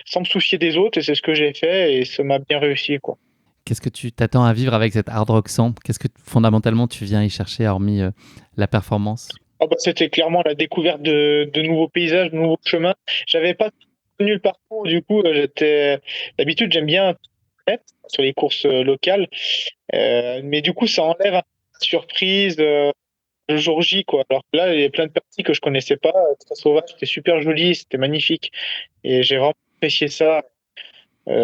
sans me soucier des autres et c'est ce que j'ai fait et ça m'a bien réussi quoi. Qu'est-ce que tu t'attends à vivre avec cette Hard Rock 100? Qu'est-ce que fondamentalement tu viens y chercher hormis la performance? Ah bah, c'était clairement la découverte de nouveaux paysages, de nouveaux chemins. J'avais pas connu le parcours, du coup, d'habitude, j'aime bien tout connaître sur les courses locales, mais du coup, ça enlève un peu la surprise le jour J, quoi. Alors que là, il y a plein de parties que je connaissais pas, très sauvage, c'était super joli, c'était magnifique, et j'ai vraiment apprécié ça. Euh,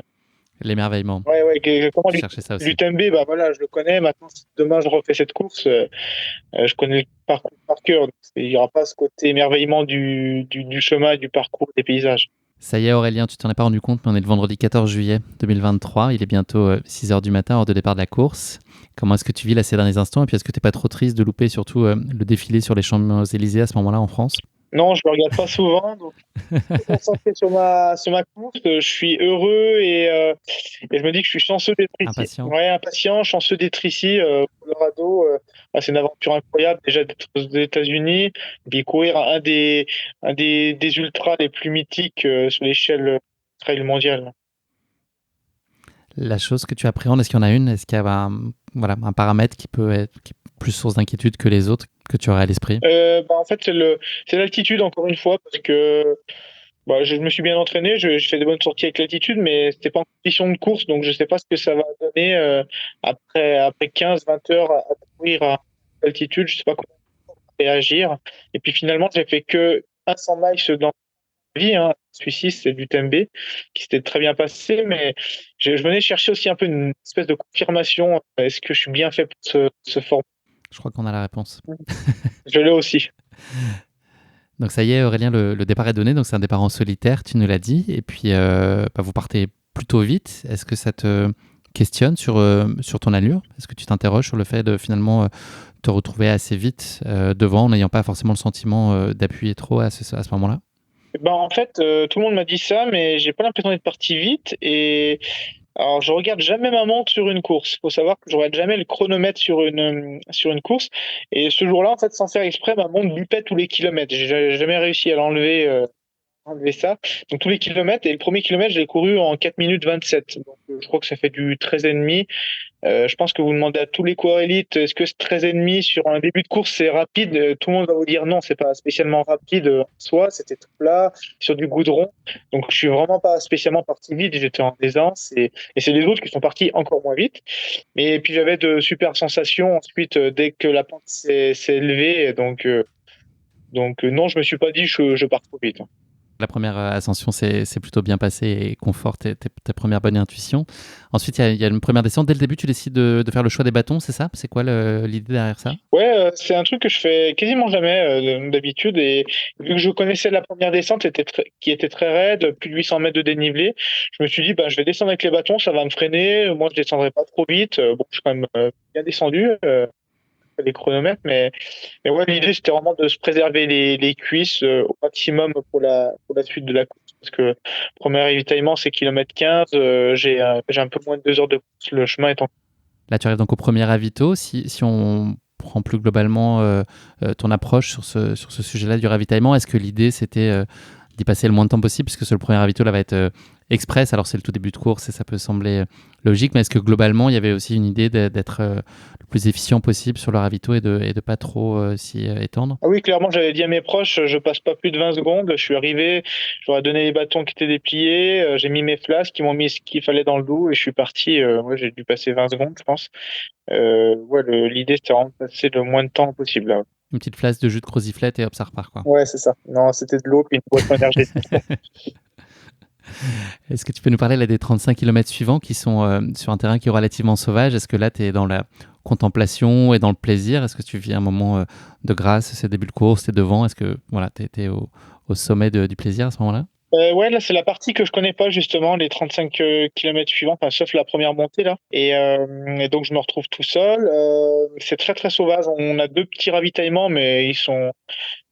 L'émerveillement. ouais, comment Tu cherchais ça aussi. l'UTMB, bah voilà, je le connais. Maintenant, si demain je refais cette course. Je connais le parcours par cœur, donc il n'y aura pas ce côté émerveillement du chemin, du parcours, des paysages. Ça y est Aurélien, tu t'en es pas rendu compte, mais on est le vendredi 14 juillet 2023. Il est bientôt 6 heures du matin, heure de départ de la course. Comment est-ce que tu vis là ces derniers instants? Et puis est-ce que tu n'es pas trop triste de louper surtout le défilé sur les Champs-Élysées à ce moment-là en France? Non, je ne le regarde pas souvent, donc je suis concentré sur ma course. Je suis heureux et je me dis que je suis chanceux d'être ici. Impatient. Ouais, impatient, chanceux d'être ici, au Colorado. C'est une aventure incroyable déjà d'être aux États-Unis, et puis courir des ultras les plus mythiques sur l'échelle trail mondiale. La chose que tu appréhendes, est-ce qu'il y en a une? Est-ce qu'il y a voilà, un paramètre qui peut être plus source d'inquiétude que les autres que tu aurais à l'esprit? Bah, en fait, c'est l'altitude, encore une fois, parce que bah, je me suis bien entraîné, je fais des bonnes sorties avec l'altitude, mais c'était pas en condition de course, donc je sais pas ce que ça va donner après 15-20 heures à courir à altitude, je sais pas comment réagir. Et puis finalement, j'ai fait que 100 miles dans ma vie, hein. Celui-ci, c'est du TMB, qui s'était très bien passé, mais je venais chercher aussi un peu une espèce de confirmation. Est-ce que je suis bien fait pour ce format? Je crois qu'on a la réponse. Je l'ai aussi. Donc ça y est, Aurélien, le départ est donné. Donc c'est un départ en solitaire, tu nous l'as dit. Et puis vous partez plutôt vite. Est-ce que ça te questionne sur ton allure? Est-ce que tu t'interroges sur le fait de finalement te retrouver assez vite devant en n'ayant pas forcément le sentiment d'appuyer trop à ce moment-là? Ben, en fait, tout le monde m'a dit ça, mais j'ai pas l'impression d'être parti vite. Et alors, je regarde jamais ma montre sur une course. Faut savoir que je regarde jamais le chronomètre sur une course. Et ce jour-là, en fait, sans faire exprès, ma montre bipait tous les kilomètres. J'ai jamais réussi à enlever ça. Donc tous les kilomètres, et le premier kilomètre, je l'ai couru en 4 minutes 27. Donc je crois que ça fait du 13,5. Je pense que vous demandez à tous les coureurs élites, est-ce que ce 13,5 sur un début de course, c'est rapide? Tout le monde va vous dire non, c'est pas spécialement rapide en soi, c'était tout plat, sur du goudron. Donc je suis vraiment pas spécialement parti vite, j'étais en aisance et c'est les autres qui sont partis encore moins vite. Mais puis j'avais de super sensations ensuite dès que la pente s'est élevée. Donc non, je me suis pas dit je pars trop vite. La première ascension c'est plutôt bien passé et conforte ta première bonne intuition. Ensuite, il y a une première descente. Dès le début, tu décides de faire le choix des bâtons, c'est ça? C'est quoi l'idée derrière ça? Ouais, c'est un truc que je fais quasiment jamais d'habitude. Et vu que je connaissais la première descente qui était très raide, plus de 800 mètres de dénivelé, je me suis dit, bah, je vais descendre avec les bâtons, ça va me freiner. Moi, je descendrai pas trop vite. Bon, je suis quand même bien descendu, les chronomètres, mais ouais, l'idée, c'était vraiment de se préserver les cuisses au maximum pour la suite de la course. Parce que premier ravitaillement, c'est kilomètre 15. J'ai un peu moins de 2 heures de course. Le chemin est en... Là, tu arrives donc au premier ravito. Si on prend plus globalement ton approche sur ce sujet-là du ravitaillement, est-ce que l'idée c'était d'y passer le moins de temps possible, puisque ce le premier ravito là va être express, alors c'est le tout début de course et ça peut sembler logique, mais est-ce que globalement il y avait aussi une idée d'être le plus efficient possible sur le ravito et de pas trop s'y étendre? Ah oui, clairement, j'avais dit à mes proches, je passe pas plus de 20 secondes. Je suis arrivé, je leur ai donné les bâtons qui étaient dépliés, j'ai mis mes flasques, ils m'ont mis ce qu'il fallait dans le dos et je suis parti. Ouais, j'ai dû passer 20 secondes, je pense. Ouais, l'idée, c'était vraiment de passer le moins de temps possible, là. Une petite flasque de jus de croziflette et hop, ça repart quoi. Ouais, c'est ça. Non, c'était de l'eau puis une boisson énergétique. Est-ce que tu peux nous parler là, des 35 kilomètres suivants qui sont sur un terrain qui est relativement sauvage? Est-ce que là, tu es dans la contemplation et dans le plaisir? Est-ce que tu vis un moment de grâce? C'est début de course, tu es devant. Est-ce que voilà, tu étais au sommet du plaisir à ce moment-là? Ouais, là, c'est la partie que je connais pas, justement, les 35 kilomètres suivants, enfin, sauf la première montée, là. Et donc, je me retrouve tout seul. C'est très, très sauvage. On a deux petits ravitaillements, mais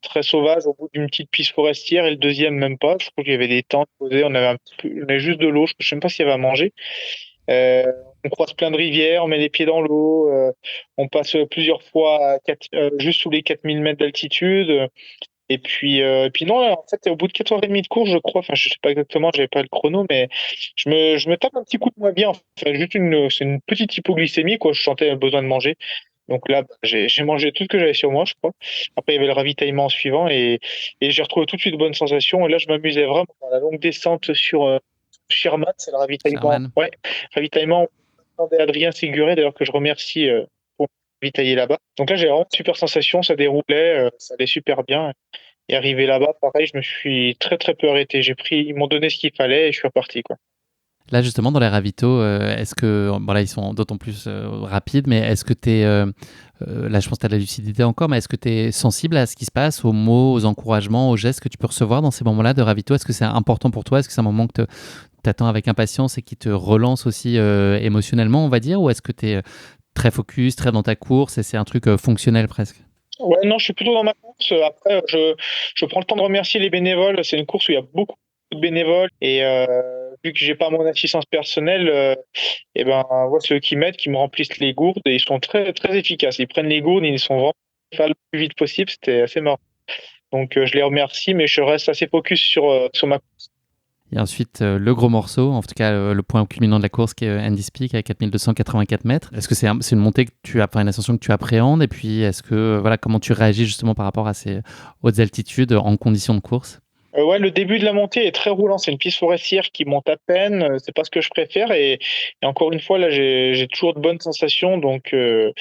très sauvage au bout d'une petite piste forestière, et le deuxième même pas. Je crois qu'il y avait des tentes posées, on avait juste de l'eau, je sais même pas s'il y avait à manger. Euh, on croise plein de rivières, on met les pieds dans l'eau, on passe plusieurs fois juste sous les 4000 mètres d'altitude. Et puis non, là, en fait, au bout de 4h30 de course, je crois, enfin, je sais pas exactement, j'avais pas le chrono, mais je me tape un petit coup de moins bien. Enfin, c'est une petite hypoglycémie, quoi. Je sentais le besoin de manger. Donc là, bah, j'ai mangé tout ce que j'avais sur moi, je crois. Après, il y avait le ravitaillement suivant, et j'ai retrouvé tout de suite de bonnes sensations. Et là, je m'amuisais vraiment dans la longue descente sur Sherman, c'est le ravitaillement. Sherman. Ouais, ravitaillement. Adrien Séguré, d'ailleurs, que je remercie pour me ravitailler là-bas. Donc là, j'ai vraiment une super sensation, ça déroulait, ça allait super bien. Et arrivé là-bas, pareil, je me suis très très peu arrêté. Ils m'ont donné ce qu'il fallait et je suis reparti, quoi. Là, justement, dans les ravitaux, est-ce que, bon, là, ils sont d'autant plus rapides, mais est-ce que tu es, là, je pense que tu as de la lucidité encore, mais est-ce que tu es sensible à ce qui se passe, aux mots, aux encouragements, aux gestes que tu peux recevoir dans ces moments-là de ravito? Est-ce que c'est important pour toi? Est-ce que c'est un moment que tu attends avec impatience et qui te relance aussi émotionnellement, on va dire? Ou est-ce que tu es très focus, très dans ta course et c'est un truc fonctionnel presque? Ouais, non, je suis plutôt dans ma course. Après, je prends le temps de remercier les bénévoles. C'est une course où il y a beaucoup de bénévoles, et vu que j'ai pas mon assistance personnelle, et ben, ouais, c'est eux qui m'aident, qui me remplissent les gourdes, et ils sont très très efficaces. Ils prennent les gourdes, et ils sont vraiment faire le plus vite possible. C'était assez marrant. Donc je les remercie, mais je reste assez focus sur ma course. Et ensuite, le gros morceau, en tout cas le point culminant de la course qui est Andy's Peak à 4284 mètres. Est-ce que c'est une montée que tu as, enfin une ascension que tu appréhendes? Et puis, est-ce que, voilà, comment tu réagis justement par rapport à ces hautes altitudes en conditions de course? Ouais, le début de la montée est très roulant. C'est une piste forestière qui monte à peine. C'est pas ce que je préfère. Et encore une fois, là, j'ai toujours de bonnes sensations. Donc, je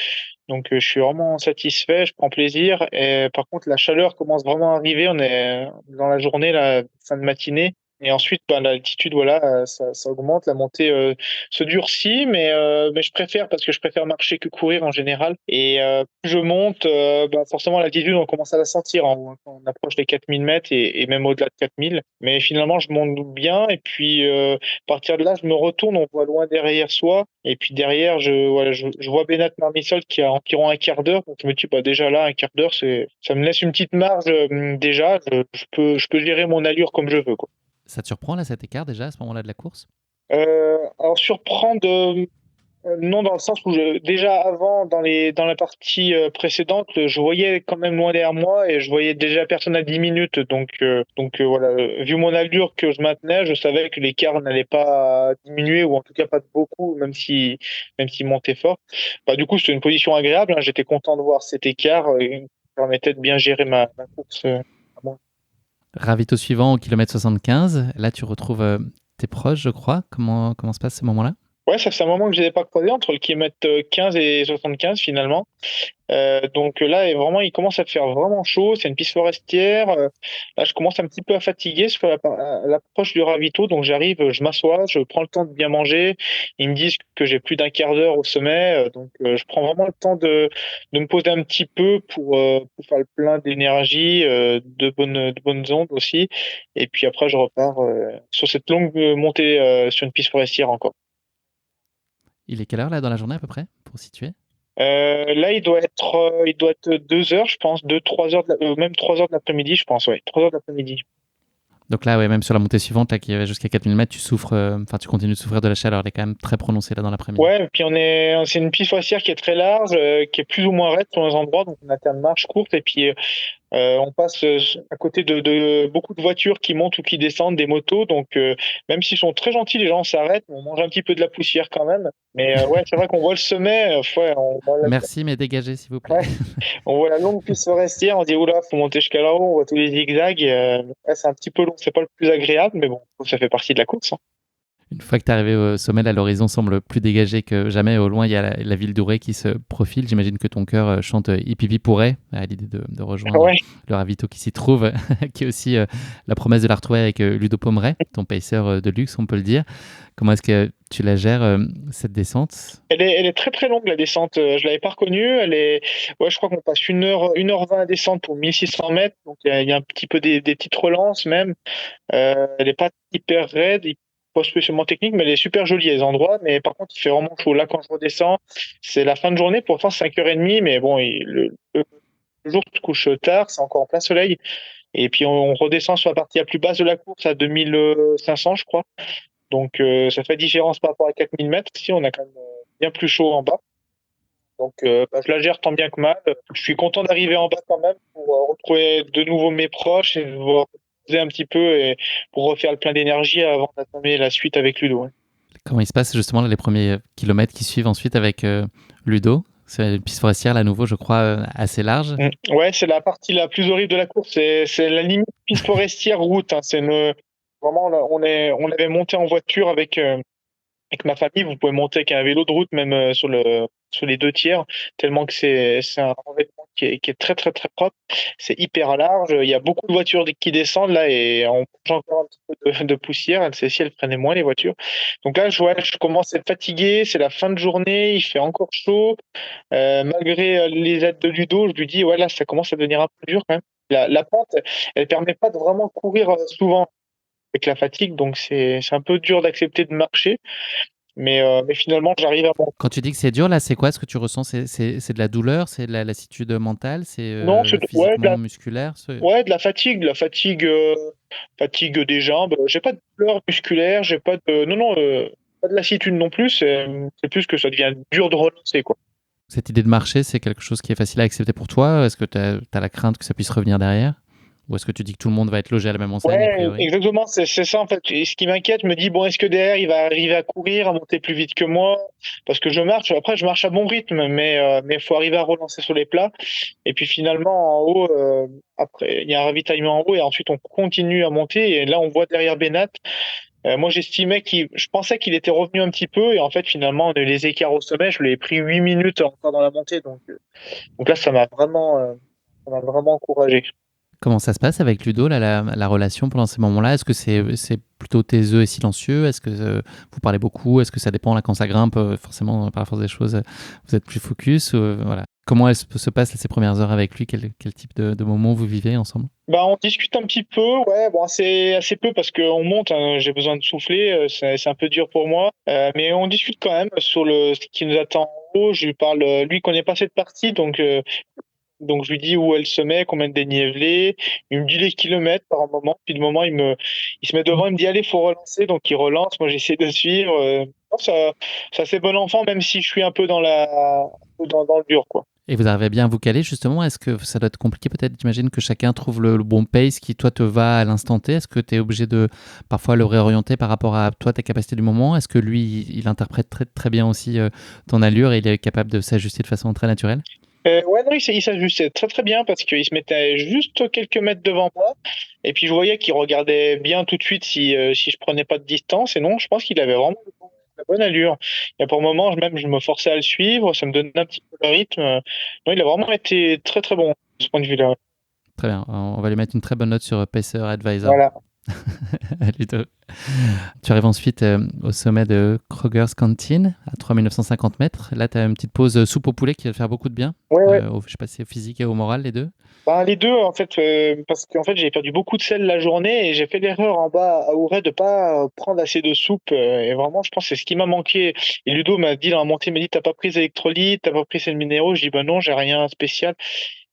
suis vraiment satisfait. Je prends plaisir. Et par contre, la chaleur commence vraiment à arriver. On est dans la journée, la fin de matinée. Et ensuite, ben, l'altitude, voilà, ça augmente. La montée se durcit, mais je préfère, parce que je préfère marcher que courir en général. Et plus je monte, ben, forcément, l'altitude, on commence à la sentir quand on approche les 4000 mètres, et même au-delà de 4000. Mais finalement, je monte bien. Et puis, à partir de là, je me retourne, on voit loin derrière soi. Et puis derrière, voilà, je vois Benat Marmisol qui a environ un quart d'heure. Donc je me dis, bah, déjà là, un quart d'heure, ça me laisse une petite marge déjà. Je peux gérer mon allure comme je veux, quoi. Ça te surprend là cet écart déjà à ce moment-là de la course? Alors surprendre, non, dans le sens où déjà avant, dans la partie précédente, je voyais quand même loin derrière moi, et je voyais déjà personne à 10 minutes. Donc voilà, vu mon allure que je maintenais, je savais que l'écart n'allait pas diminuer, ou en tout cas pas de beaucoup, même s'il montait fort. Bah, du coup, c'était une position agréable, hein. J'étais content de voir cet écart qui permettait de bien gérer ma course. À moi. Ravito suivant au kilomètre 75. Là, tu retrouves tes proches, je crois. Comment se passe ce moment-là? Ouais, ça fait un moment que je n'ai pas croisé entre le kilomètre 15 et 75 finalement. Donc là, vraiment, il commence à faire vraiment chaud. C'est une piste forestière. Là, je commence un petit peu à fatiguer sur à l'approche du ravito. Donc j'arrive, je m'assois, je prends le temps de bien manger. Ils me disent que j'ai plus d'un quart d'heure au sommet. Donc je prends vraiment le temps de me poser un petit peu pour faire le plein d'énergie, de bonnes ondes aussi. Et puis après, je repars sur cette longue montée sur une piste forestière encore. Il est quelle heure là dans la journée à peu près pour situer? Là, il doit être 2 heures, je pense, 2, 3 heures, même 3 heures de l'après-midi, je pense, ouais, 3 heures de l'après-midi. Donc là, ouais, même sur la montée suivante, là, qui va jusqu'à 4000 mètres, tu souffres, enfin, tu continues de souffrir de la chaleur. Elle est quand même très prononcée là dans l'après-midi. Ouais, et puis c'est une piste forestière qui est très large, qui est plus ou moins raide sur les endroits, donc on alterne marche courte, et puis on passe à côté de beaucoup de voitures qui montent ou qui descendent, des motos. Donc même s'ils sont très gentils, les gens s'arrêtent, on mange un petit peu de la poussière quand même. Mais ouais, c'est vrai qu'on voit le sommet, ouais, Merci, mais dégagez, s'il vous plaît. ouais, on voit la longue piste forestière, on dit oula, faut monter jusqu'à là-haut, on voit tous les zigzags. Ouais, c'est un petit peu long, c'est pas le plus agréable, mais bon, ça fait partie de la course, hein. Une fois que tu es arrivé au sommet, là, l'horizon semble plus dégagé que jamais. Au loin, il y a la ville d'Ouray qui se profile. J'imagine que ton cœur chante Hippie Hippie Pourrait à l'idée de rejoindre Ouais. le ravito qui s'y trouve, qui est aussi la promesse de la retrouver avec Ludo Pomeray, ton paceur de luxe, on peut le dire. Comment est-ce que tu la gères, cette descente? Elle est très très longue, la descente. Je l'avais pas reconnue. Ouais, je crois qu'on passe 1h20 à descendre pour 1 600 mètres. Donc il y a un petit peu des petites relances même. Elle est pas hyper raide, pas spécialement technique, mais elle est super jolie à les endroits. Mais par contre, il fait vraiment chaud. Là, quand je redescends, c'est la fin de journée. Pourtant, c'est 5h30. Mais bon, le jour se couche tard, c'est encore en plein soleil. Et puis on redescend sur la partie la plus basse de la course à 2500, je crois. Donc ça fait différence par rapport à 4000 mètres. Ici, on a quand même bien plus chaud en bas. Donc je la gère tant bien que mal. Je suis content d'arriver en bas quand même pour retrouver de nouveau mes proches et me reposer un petit peu et pour refaire le plein d'énergie avant d'attamer la suite avec Ludo. Ouais. Comment il se passe justement les premiers kilomètres qui suivent ensuite avec Ludo? C'est une piste forestière, là, à nouveau, je crois, assez large. Ouais, c'est la partie la plus horrible de la course. C'est la limite piste forestière route. Hein. Vraiment, là, on avait monté en voiture avec ma famille. Vous pouvez monter avec un vélo de route, même sur les 2 tiers, tellement que c'est un revêtement qui est très, très, très propre. C'est hyper large. Il y a beaucoup de voitures qui descendent là et on mange encore un petit peu de poussière. Celle-ci, elle freinait moins les voitures. Donc là, je commence à être fatigué. C'est la fin de journée. Il fait encore chaud. Malgré les aides de Ludo, je lui dis, ouais, là, ça commence à devenir un peu dur quand même. La pente, elle permet pas de vraiment courir souvent avec la fatigue, donc c'est un peu dur d'accepter de marcher. Mais finalement, j'arrive à monter. Quand tu dis que c'est dur, là, c'est quoi ce que tu ressens? C'est de la douleur? C'est de la lassitude mentale? C'est Non, physiquement, musculaire? ouais, de la fatigue, fatigue des jambes. J'ai pas de douleur musculaire, j'ai pas de, non, non, pas de lassitude non plus. C'est plus que ça devient dur de relancer, quoi. Cette idée de marcher, c'est quelque chose qui est facile à accepter pour toi? Est-ce que tu as la crainte que ça puisse revenir derrière? Ou est-ce que tu dis que tout le monde va être logé à la même enseigne, a Ouais, priori? exactement, c'est ça en fait. Et ce qui m'inquiète, me dit, bon, est-ce que derrière, il va arriver à courir, à monter plus vite que moi? Parce que je marche, après, je marche à bon rythme, mais il faut arriver à relancer sur les plats. Et puis finalement, en haut, après, il y a un ravitaillement en haut et ensuite on continue à monter. Et là, on voit derrière Benat. Moi, je pensais qu'il était revenu un petit peu et en fait, finalement, les écarts au sommet, je l'ai pris 8 minutes encore dans la montée. Donc là, ça m'a vraiment encouragé. Comment ça se passe avec Ludo, là, la relation pendant ces moments-là? Est-ce que c'est plutôt taiseux et silencieux? Est-ce que vous parlez beaucoup? Est-ce que ça dépend là quand ça grimpe? Forcément, par la force des choses, vous êtes plus focus. Voilà. Comment se passent ces premières heures avec lui? Quel type de moments vous vivez ensemble? Bah, on discute un petit peu, ouais, bon, assez peu parce qu'on monte, hein, j'ai besoin de souffler, c'est un peu dur pour moi, mais on discute quand même sur ce qui nous attend en haut. Je lui parle, lui il connaît pas cette partie, donc je lui dis où elle se met, combien de dénivelé. Il me dit les kilomètres par moment. Puis de moment, il se met devant, il me dit allez, faut relancer. Donc il relance. Moi, j'essaie de suivre. Non, ça c'est bon enfant, même si je suis un peu dans le dur, quoi. Et vous arrivez bien à vous caler justement? Est-ce que ça doit être compliqué peut-être? J'imagine que chacun trouve le bon pace qui toi te va à l'instant T. Est-ce que tu es obligé de parfois le réorienter par rapport à toi, tes capacités du moment? Est-ce que lui, il interprète très, très bien aussi ton allure et il est capable de s'ajuster de façon très naturelle? Ouais, non, il s'ajustait très très bien parce qu'il se mettait juste quelques mètres devant moi. Et puis je voyais qu'il regardait bien tout de suite si je prenais pas de distance. Et non, je pense qu'il avait vraiment la bonne allure. Et pour le moment, même je me forçais à le suivre, ça me donnait un petit peu le rythme. Non, il a vraiment été très très bon de ce point de vue-là. Très bien. On va lui mettre une très bonne note sur Pacer Advisor. Voilà. Ludo. Tu arrives ensuite au sommet de Kroger's Canteen à 3950 mètres. Là, tu as une petite pause soupe au poulet qui va te faire beaucoup de bien. Ouais, ouais. Je sais pas si c'est au physique et au moral, les deux. Ben, les deux, en fait, parce qu'en fait, j'ai perdu beaucoup de sel la journée et j'ai fait l'erreur en bas à Ouray de pas prendre assez de soupe. Et vraiment, je pense que c'est ce qui m'a manqué. Et Ludo m'a dit dans la montée, il m'a dit, t'as pas pris d'électrolytes, t'as pas pris sel minéraux. Je dis, ben non, j'ai rien de spécial.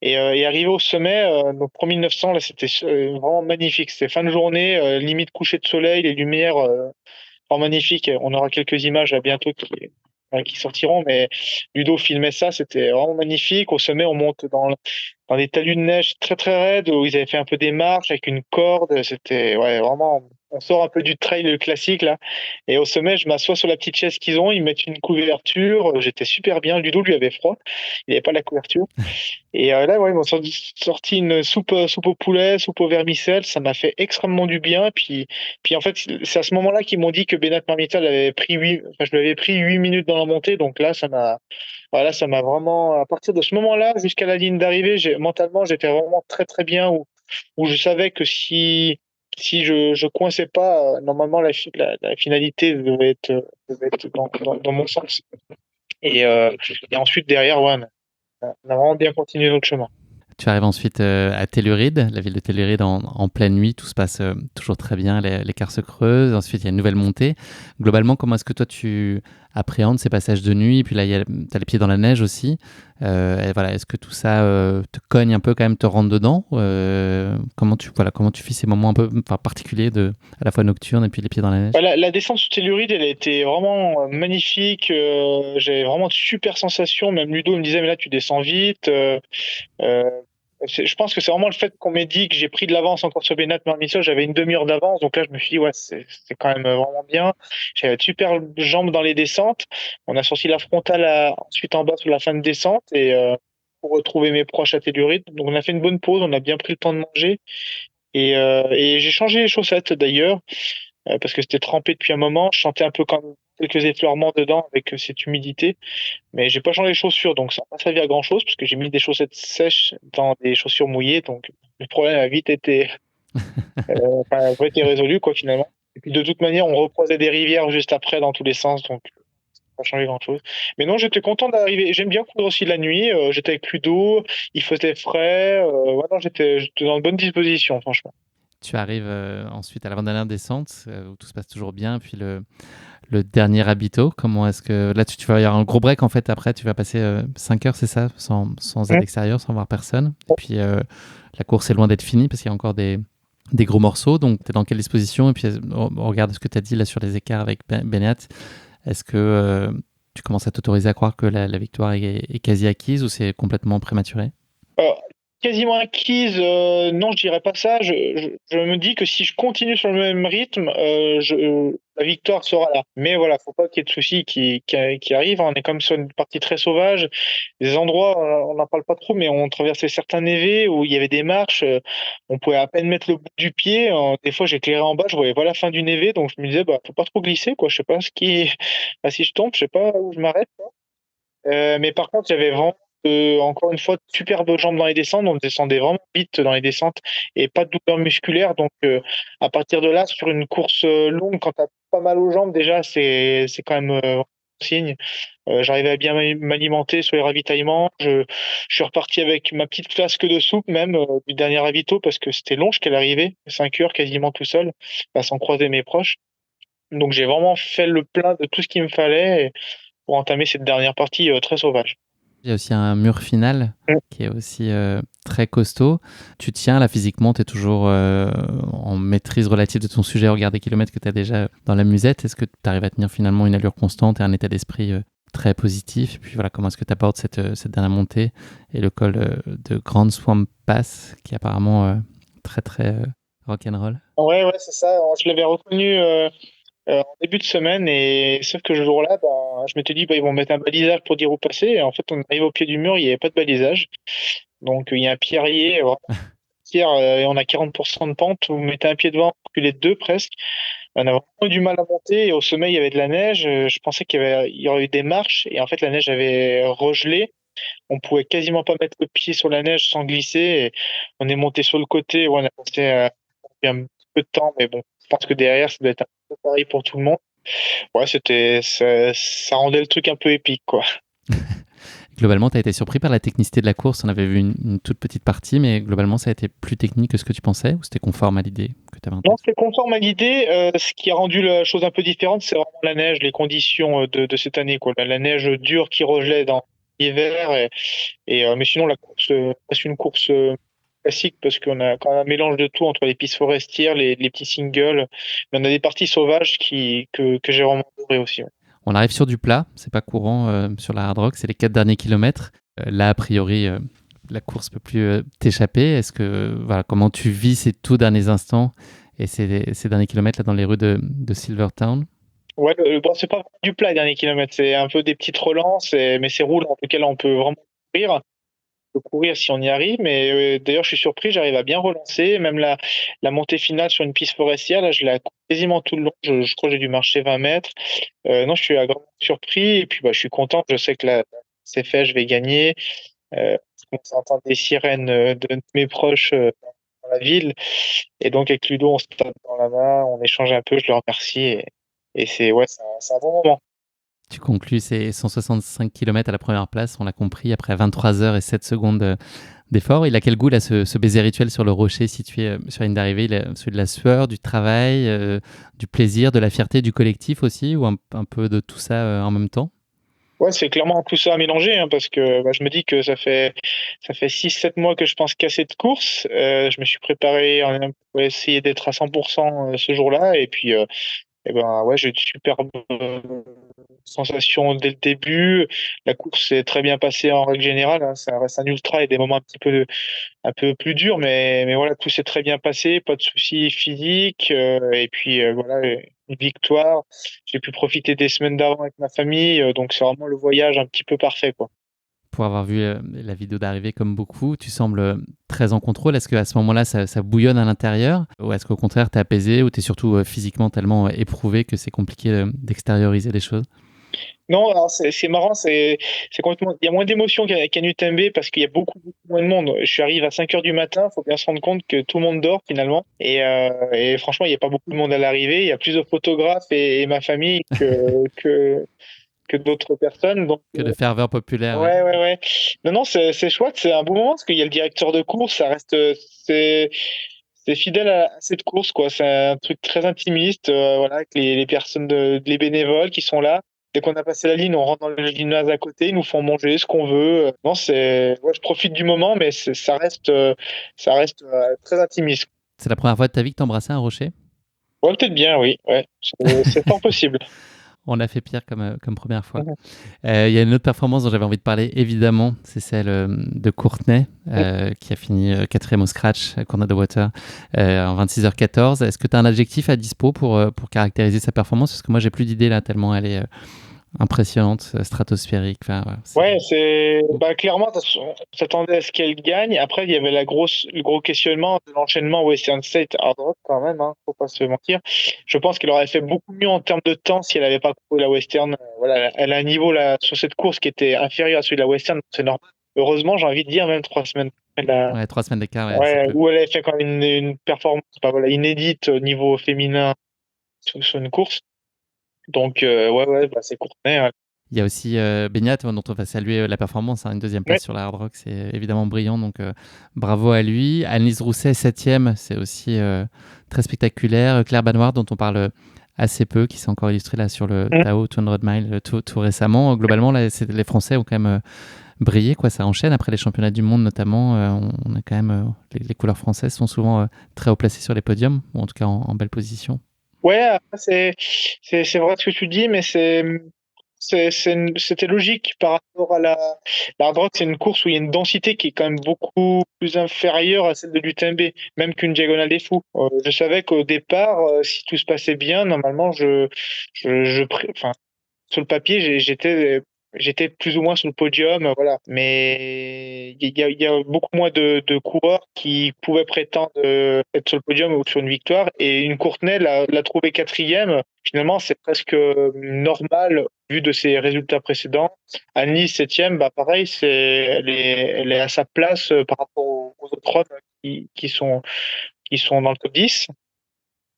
Et arrivé au sommet, donc 3900, là, c'était vraiment magnifique. C'était fin de journée, limite coucher de soleil, les lumières, vraiment magnifiques. On aura quelques images là, bientôt qui sortiront, mais Ludo filmait ça, c'était vraiment magnifique. Au sommet, on monte dans des talus de neige très très raides où ils avaient fait un peu des marches avec une corde. C'était ouais, vraiment, on sort un peu du trail classique là. Et au sommet, je m'assois sur la petite chaise qu'ils ont, ils mettent une couverture. J'étais super bien. Ludo lui avait froid, il n'avait pas la couverture. Et là, ouais, ils m'ont sorti une soupe au poulet, soupe au vermicelle. Ça m'a fait extrêmement du bien. Puis en fait, c'est à ce moment-là qu'ils m'ont dit que Benat Marmital avait pris enfin, je lui avais pris 8 minutes dans la montée. Donc là, voilà, ça m'a vraiment, à partir de ce moment-là, jusqu'à la ligne d'arrivée, mentalement, j'étais vraiment très, très bien où je savais que si je coinçais pas, normalement, la finalité devait être dans mon sens. Et, euh, et ensuite, derrière, ouais, on a vraiment bien continué notre chemin. Tu arrives ensuite à Telluride, la ville de Telluride en pleine nuit. Tout se passe toujours très bien, l'écart se creuse. Ensuite, il y a une nouvelle montée. Globalement, comment est-ce que toi, tu appréhendes ces passages de nuit? Puis là, tu as les pieds dans la neige aussi. Et voilà, est-ce que tout ça te cogne un peu quand même, te rentre dedans? Comment tu vis ces moments un peu particuliers, à la fois nocturnes et puis les pieds dans la neige? La descente sous Telluride, elle a été vraiment magnifique. J'avais vraiment de super sensations. Même Ludo me disait, mais là, tu descends vite. Euh, je pense que c'est vraiment le fait qu'on m'ait dit que j'ai pris de l'avance encore sur Bennett Marmisol. J'avais une demi-heure d'avance. Donc là, je me suis dit, ouais, c'est quand même vraiment bien. J'avais de super jambes dans les descentes. On a sorti la frontale ensuite en bas sur la fin de descente et pour retrouver mes proches à Telluride. Donc on a fait une bonne pause. On a bien pris le temps de manger. Et j'ai changé les chaussettes d'ailleurs parce que c'était trempé depuis un moment. Je sentais un peu quand même quelques effleurements dedans avec cette humidité. Mais j'ai pas changé les chaussures, donc ça n'a pas servi à grand chose, parce que j'ai mis des chaussettes sèches dans des chaussures mouillées, donc le problème a vite été, a été résolu, quoi, finalement. Et puis de toute manière, on recroisait des rivières juste après dans tous les sens, donc ça n'a pas changé grand chose. Mais non, j'étais content d'arriver. J'aime bien courir aussi la nuit. J'étais avec Ludo, il faisait frais. Voilà, j'étais dans de bonnes dispositions, franchement. Tu arrives ensuite à l'avant-dernière descente où tout se passe toujours bien. Puis le dernier habito, comment est-ce que là tu vas y avoir un gros break en fait? Après, tu vas passer 5 heures, c'est ça, sans être extérieur, sans voir personne. Et puis la course est loin d'être finie parce qu'il y a encore des gros morceaux. Donc, tu es dans quelle disposition? Et puis, on regarde ce que tu as dit là sur les écarts avec Benyat. Est-ce que tu commences à t'autoriser à croire que la victoire est quasi acquise ou c'est complètement prématuré? Euh, Quasiment acquise, non, je dirais pas ça. Je me dis que si je continue sur le même rythme, la victoire sera là. Mais voilà, faut pas qu'il y ait de soucis qui arrivent. On est comme sur une partie très sauvage. Des endroits, on n'en parle pas trop, mais on traversait certains névés où il y avait des marches. On pouvait à peine mettre le bout du pied. Des fois, j'éclairais en bas, je voyais pas la fin du névé, donc je me disais, bah, faut pas trop glisser, quoi. Je sais pas bah, si je tombe, je sais pas où je m'arrête. Mais par contre, il y avait vraiment, encore une fois, de superbes jambes dans les descentes. On descendait vraiment vite dans les descentes et pas de douleur musculaire. Donc, à partir de là, sur une course longue, quand tu as pas mal aux jambes, déjà, c'est quand même un signe. J'arrivais à bien m'alimenter sur les ravitaillements. Je suis reparti avec ma petite flasque de soupe, même, du dernier ravito, parce que c'était long jusqu'à l'arrivée, 5 heures quasiment tout seul, sans croiser mes proches. Donc, j'ai vraiment fait le plein de tout ce qu'il me fallait pour entamer cette dernière partie très sauvage. Il y a aussi un mur final Mm. qui est aussi très costaud. Tu tiens là physiquement, tu es toujours en maîtrise relative de ton sujet au regard des kilomètres que tu as déjà dans la musette. Est-ce que tu arrives à tenir finalement une allure constante et un état d'esprit très positif? Et puis voilà, comment est-ce que tu abordes cette dernière montée et le col de Grand Swamp Pass qui est apparemment très très rock'n'roll? Ouais, c'est ça. Je l'avais reconnu en début de semaine, et sauf que ce jour-là, ben, je m'étais dit, bah, ils vont mettre un balisage pour dire où passer. Et en fait, on arrive au pied du mur, il n'y avait pas de balisage. Donc, il y a un pierrier, pierre, et on a 40% de pente. Vous mettez un pied devant, puis les deux presque. On a vraiment eu du mal à monter. Et au sommet, il y avait de la neige. Je pensais il y aurait eu des marches. Et en fait, la neige avait regelé. On pouvait quasiment pas mettre le pied sur la neige sans glisser. Et on est monté sur le côté. Ouais, on a passé un petit peu de temps. Mais bon, je pense que derrière, ça doit être un peu pareil pour tout le monde. Ouais, ça rendait le truc un peu épique, quoi. Globalement, tu as été surpris par la technicité de la course. On avait vu une toute petite partie, mais globalement, ça a été plus technique que ce que tu pensais ou c'était conforme à l'idée que tu avais en Non, tête? c'est conforme à l'idée. Ce qui a rendu la chose un peu différente, c'est vraiment la neige, les conditions de cette année, quoi. La neige dure qui regelait dans l'hiver. Mais sinon, la course reste une course classique parce qu'on a quand même un mélange de tout entre les pistes forestières, les petits singles. Mais on a des parties sauvages que j'ai vraiment adoré aussi. Ouais. On arrive sur du plat, c'est pas courant sur la hard rock, c'est les 4 derniers kilomètres. Là, a priori, la course peut plus t'échapper. Est-ce que, voilà, comment tu vis ces tout derniers instants et ces derniers kilomètres là dans les rues de Silvertown? Ouais, bon, c'est pas du plat, les derniers kilomètres. C'est un peu des petites relances, mais c'est roulant. En tout cas, là, on peut vraiment courir. On peut courir si on y arrive. Mais d'ailleurs, je suis surpris, j'arrive à bien relancer. Même la montée finale sur une piste forestière, là, je la cours quasiment tout le long. Je crois que j'ai dû marcher 20 mètres. Non, je suis agréablement surpris. Et puis, bah, je suis content. Je sais que là, c'est fait, je vais gagner. Je commence à entendre des sirènes de mes proches dans la ville. Et donc, avec Ludo, on se tape dans la main, on échange un peu, je le remercie. Et c'est un bon moment. Tu conclus ces 165 km à la première place, on l'a compris, après 23 heures et 7 secondes d'effort. Il a quel goût, là, ce baiser rituel sur le rocher situé sur la ligne d'arrivée? Celui de la sueur, du travail, du plaisir, de la fierté, du collectif aussi, ou un peu de tout ça en même temps? Ouais, c'est clairement tout ça à mélanger, hein, parce que je me dis que ça fait 6-7 mois que je pense qu'à cette course. Je me suis préparé pour essayer d'être à 100% ce jour-là, et ben ouais, j'ai eu de superbes sensations dès le début. La course s'est très bien passée en règle générale, hein. Ça reste un ultra et des moments un peu plus dur, mais voilà, tout s'est très bien passé, pas de soucis physiques, voilà, une victoire. J'ai pu profiter des semaines d'avant avec ma famille, donc c'est vraiment le voyage un petit peu parfait, quoi. Pour avoir vu la vidéo d'arrivée comme beaucoup, tu sembles très en contrôle. Est-ce qu'à ce moment-là, ça bouillonne à l'intérieur? Ou est-ce qu'au contraire, tu es apaisé ou tu es surtout physiquement tellement éprouvé que c'est compliqué d'extérioriser les choses? Non, alors c'est marrant, c'est complètement, il y a moins d'émotions qu'à Nutmb parce qu'il y a beaucoup, beaucoup moins de monde. Je suis arrivé à 5 heures du matin, faut bien se rendre compte que tout le monde dort finalement, et franchement, il y a pas beaucoup de monde à l'arrivée. Il y a plus de photographes et ma famille que d'autres personnes, donc Que de ferveur populaire, ouais. ouais, ouais, ouais. Non, non, c'est chouette, c'est un bon moment parce qu'il y a le directeur de course, ça reste, c'est c'est fidèle à cette course, quoi. C'est un truc très intimiste, voilà, avec les personnes, les bénévoles qui sont là. Dès qu'on a passé la ligne, on rentre dans le gymnase à côté, ils nous font manger ce qu'on veut. Non, ouais, je profite du moment, mais ça reste très intimiste. C'est la première fois de ta vie que tu embrassais un rocher? Ouais, peut-être bien, oui, ouais, c'est fort possible. On a fait pire comme première fois. Mhm. Il y a une autre performance dont j'avais envie de parler, évidemment, c'est celle de Courtenay, qui a fini quatrième au scratch, Corner de Water, en 26h14. Est-ce que tu as un adjectif à dispo pour caractériser sa performance? Parce que moi, j'ai plus d'idées là, tellement elle est impressionnante, stratosphérique. Enfin, Ouais, clairement, on s'attendait à ce qu'elle gagne. Après, il y avait le gros questionnement de l'enchaînement Western State Hard Rock quand même, hein, faut pas se mentir. Je pense qu'elle aurait fait beaucoup mieux en termes de temps si elle avait pas couru la Western. Voilà, elle a un niveau là sur cette course qui était inférieur à celui de la Western, c'est normal. Heureusement, j'ai envie de dire même 3 semaines. ouais, 3 semaines d'écart, ouais, c'est Ouais, peu. où elle avait fait quand même une performance, voilà, inédite au niveau féminin sur une course. Donc ouais, ouais, c'est Courtenay, hein. Il y a aussi Benyat, dont on va saluer la performance, hein, une deuxième Ouais. place sur la Hard Rock, c'est évidemment brillant, donc bravo à lui. Annelise Rousset, septième, c'est aussi très spectaculaire. Claire Banoir, dont on parle assez peu, qui s'est encore illustrée là sur le Mm. Tao 200 Mile tout récemment. Globalement, là, les Français ont quand même brillé, quoi. Ça enchaîne après les championnats du monde notamment. On a quand même les couleurs françaises sont souvent très haut placées sur les podiums, ou en tout cas en belle position. Ouais, après, c'est vrai ce que tu dis, mais c'était logique par rapport à la hard rock. C'est une course où il y a une densité qui est quand même beaucoup plus inférieure à celle de l'UTMB, même qu'une diagonale des fous. Je savais qu'au départ, si tout se passait bien, normalement, enfin, sur le papier, j'étais plus ou moins sur le podium, voilà. Mais il y a beaucoup moins de coureurs qui pouvaient prétendre être sur le podium ou sur une victoire. Et une Courtenay l'a trouvé quatrième. Finalement, c'est presque normal vu de ses résultats précédents. Annie, septième, pareil, elle est à sa place par rapport aux autres hommes qui sont dans le top 10.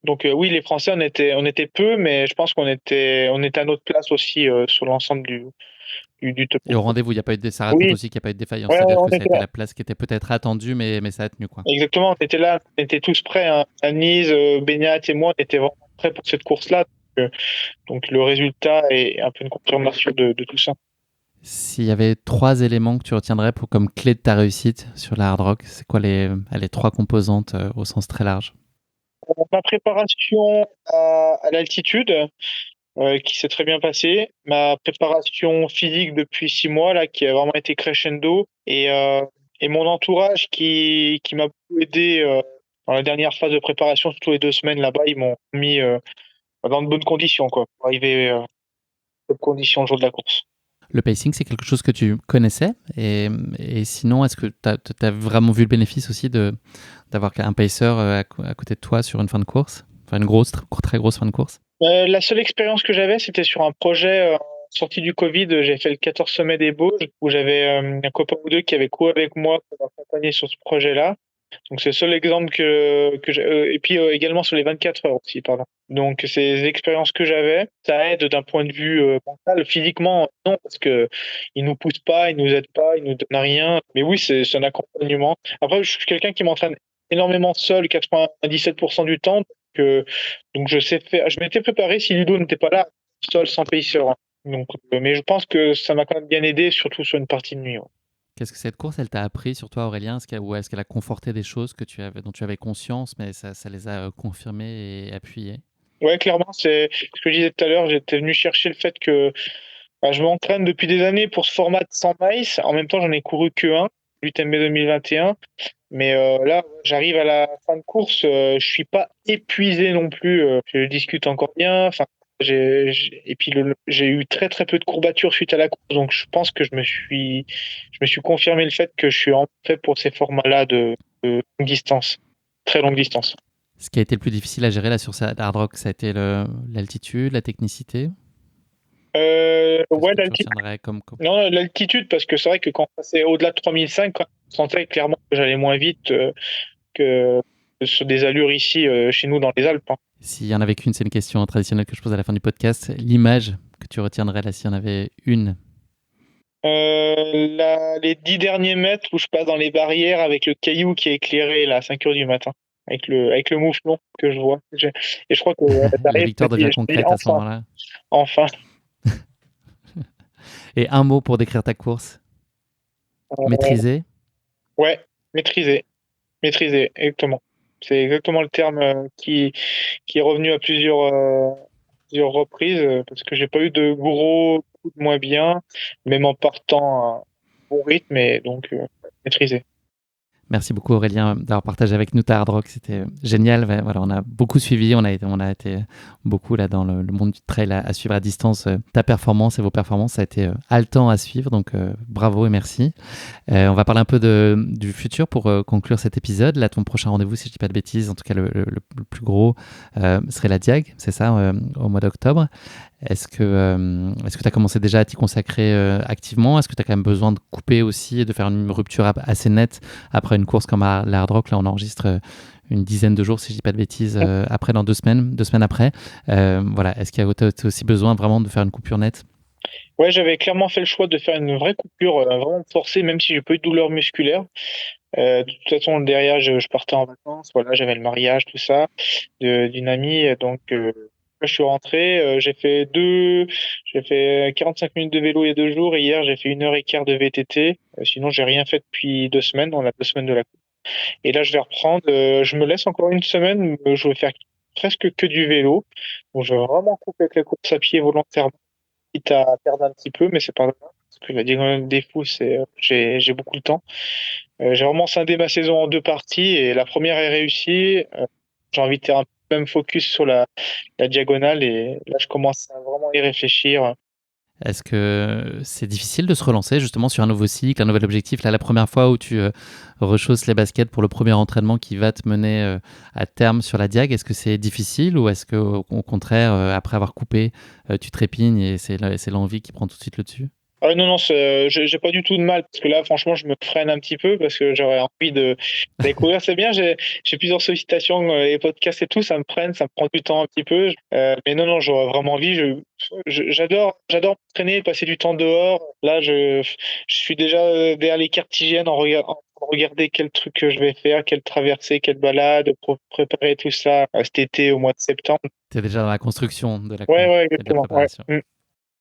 Donc oui, les Français, on était peu, mais je pense qu'on était à notre place aussi sur l'ensemble du top Et au 10. rendez-vous, il y a pas eu ça raconte Oui, aussi qu'il n'y a pas eu de défaillance. ouais, ouais, C'est-à-dire on que ça a était été là. la place qui était peut-être attendue, mais ça a tenu, quoi. Exactement, on était là, on était tous prêts, hein. Anise, Benyat et moi, on était vraiment prêts pour cette course-là. Donc le résultat est un peu une confirmation de tout ça. S'il y avait 3 éléments que tu retiendrais comme clé de ta réussite sur la hard rock, c'est quoi les 3 composantes au sens très large? Ma préparation à l'altitude, qui s'est très bien passée. Ma préparation physique depuis 6 mois, là, qui a vraiment été crescendo. Et mon entourage qui m'a beaucoup aidé dans la dernière phase de préparation, surtout les 2 semaines là-bas, ils m'ont mis dans de bonnes conditions, quoi, pour arriver bonnes conditions le jour de la course. Le pacing, c'est quelque chose que tu connaissais et sinon, est-ce que tu as vraiment vu le bénéfice aussi d'avoir un pacer à côté de toi sur une fin de course? Enfin, une grosse, très grosse fin de course? La seule expérience que j'avais, c'était sur un projet sorti du Covid. J'ai fait le 14 sommet des Bauges, où j'avais un copain ou deux qui avait couru avec moi pour m'accompagner sur ce projet-là. Donc c'est le seul exemple que j'ai. Et puis également sur les 24 heures aussi, pardon. Donc ces expériences que j'avais, ça aide d'un point de vue mental. Physiquement, non, parce que ils nous poussent pas, ils nous aident pas, ils nous donnent rien. Mais oui, c'est un accompagnement. Après, je suis quelqu'un qui m'entraîne énormément seul, 97% du temps. Donc je sais faire. Je m'étais préparé si Ludo n'était pas là, seul, sans pacer, hein. Donc, mais je pense que ça m'a quand même bien aidé, surtout sur une partie de nuit, ouais. Qu'est-ce que cette course, elle t'a appris sur toi, Aurélien? Ou est-ce qu'elle a conforté des choses dont tu avais conscience, mais ça les a confirmées et appuyées? Ouais, clairement, c'est ce que je disais tout à l'heure. J'étais venu chercher le fait que je m'entraîne depuis des années pour ce format de 100 miles. En même temps, j'en ai couru que un, l'UTMB 2021. Mais là, j'arrive à la fin de course, je suis pas épuisé non plus. Je discute encore bien. Enfin, et puis j'ai eu très très peu de courbatures suite à la course, donc je pense que je me suis confirmé le fait que je suis en fait pour ces formats-là de longue distance, très longue distance. Ce qui a été le plus difficile à gérer là sur cette hard rock, ça a été l'altitude, la technicité? Qu'est-ce Ouais, que tu retiendrais comme... non, l'altitude, parce que c'est vrai que quand on passait au-delà de 3005, on sentait clairement que j'allais moins vite que sur des allures ici, chez nous, dans les Alpes, hein. S'il y en avait qu'une, c'est une question traditionnelle que je pose à la fin du podcast. L'image que tu retiendrais là, s'il y en avait une? Les 10 derniers mètres où je passe dans les barrières avec le caillou qui est éclairé là, à 5 heures du matin, avec le mouflon que je vois. Et je crois que La j'arrive, victoire devient je me dis concrète à ce enfin, moment-là. enfin. Et un mot pour décrire ta course? Euh, Maîtrisée? ouais, maîtriser, maîtriser, exactement. C'est exactement le terme qui est revenu à plusieurs reprises, parce que j'ai pas eu de gros coups de moins bien, même en partant à un bon rythme, et donc maîtriser. Merci beaucoup Aurélien d'avoir partagé avec nous ta hard rock, c'était génial. Voilà, on a beaucoup suivi, on a été beaucoup là dans le monde du trail à suivre à distance ta performance et vos performances. Ça a été haletant à suivre, donc bravo et merci. On va parler un peu du futur pour conclure cet épisode. Là, ton prochain rendez-vous, si je ne dis pas de bêtises, en tout cas le plus gros, serait la Diag, c'est ça, au mois d'octobre. Est-ce que tu as commencé déjà à t'y consacrer activement? Est-ce que tu as quand même besoin de couper aussi et de faire une rupture assez nette après une course comme la Hard Rock? Là, on enregistre une dizaine de jours, si je dis pas de bêtises, après, dans 2 semaines après. Voilà, est-ce qu'il y a aussi besoin vraiment de faire une coupure nette? Ouais, j'avais clairement fait le choix de faire une vraie coupure, vraiment forcée, même si j'ai pas eu de douleur musculaire. De toute façon, derrière, je partais en vacances. Voilà, j'avais le mariage, tout ça, d'une amie. Donc, là, je suis rentré. J'ai fait 45 minutes de vélo il y a 2 jours. Et hier, j'ai fait 1 heure et quart de VTT. Sinon, j'ai rien fait depuis 2 semaines. On a 2 semaines de la course. Et là, je vais reprendre. Je me laisse encore une semaine. Je vais faire presque que du vélo. Donc, je vais vraiment couper avec la course à pied volontairement, quitte à perdre un petit peu, mais c'est pas grave. Parce que la diagonale des fous, j'ai beaucoup de temps. J'ai vraiment scindé ma saison en deux parties et la première est réussie. J'ai envie de faire un peu même focus sur la diagonale, et là, je commence à vraiment y réfléchir. Est-ce que c'est difficile de se relancer justement sur un nouveau cycle, un nouvel objectif? Là, la première fois où tu rechausses les baskets pour le premier entraînement qui va te mener à terme sur la Diag, est-ce que c'est difficile ou est-ce que au contraire, après avoir coupé, tu trépignes et c'est l'envie qui prend tout de suite le dessus? Ah non, non, j'ai pas du tout de mal, parce que là, franchement, je me freine un petit peu parce que j'aurais envie d'aller courir. C'est bien, j'ai plusieurs sollicitations, les podcasts et tout, ça me freine, ça me prend du temps un petit peu. Mais non, non, j'aurais vraiment envie. J'adore m'entraîner, passer du temps dehors. Là, je suis déjà derrière les cartes hygiène en regarder quel truc que je vais faire, quelle traversée, quelle balade, pour préparer tout ça cet été au mois de septembre. Tu es déjà dans la construction de la Ouais, com ouais, et de la exactement. Ouais. préparation.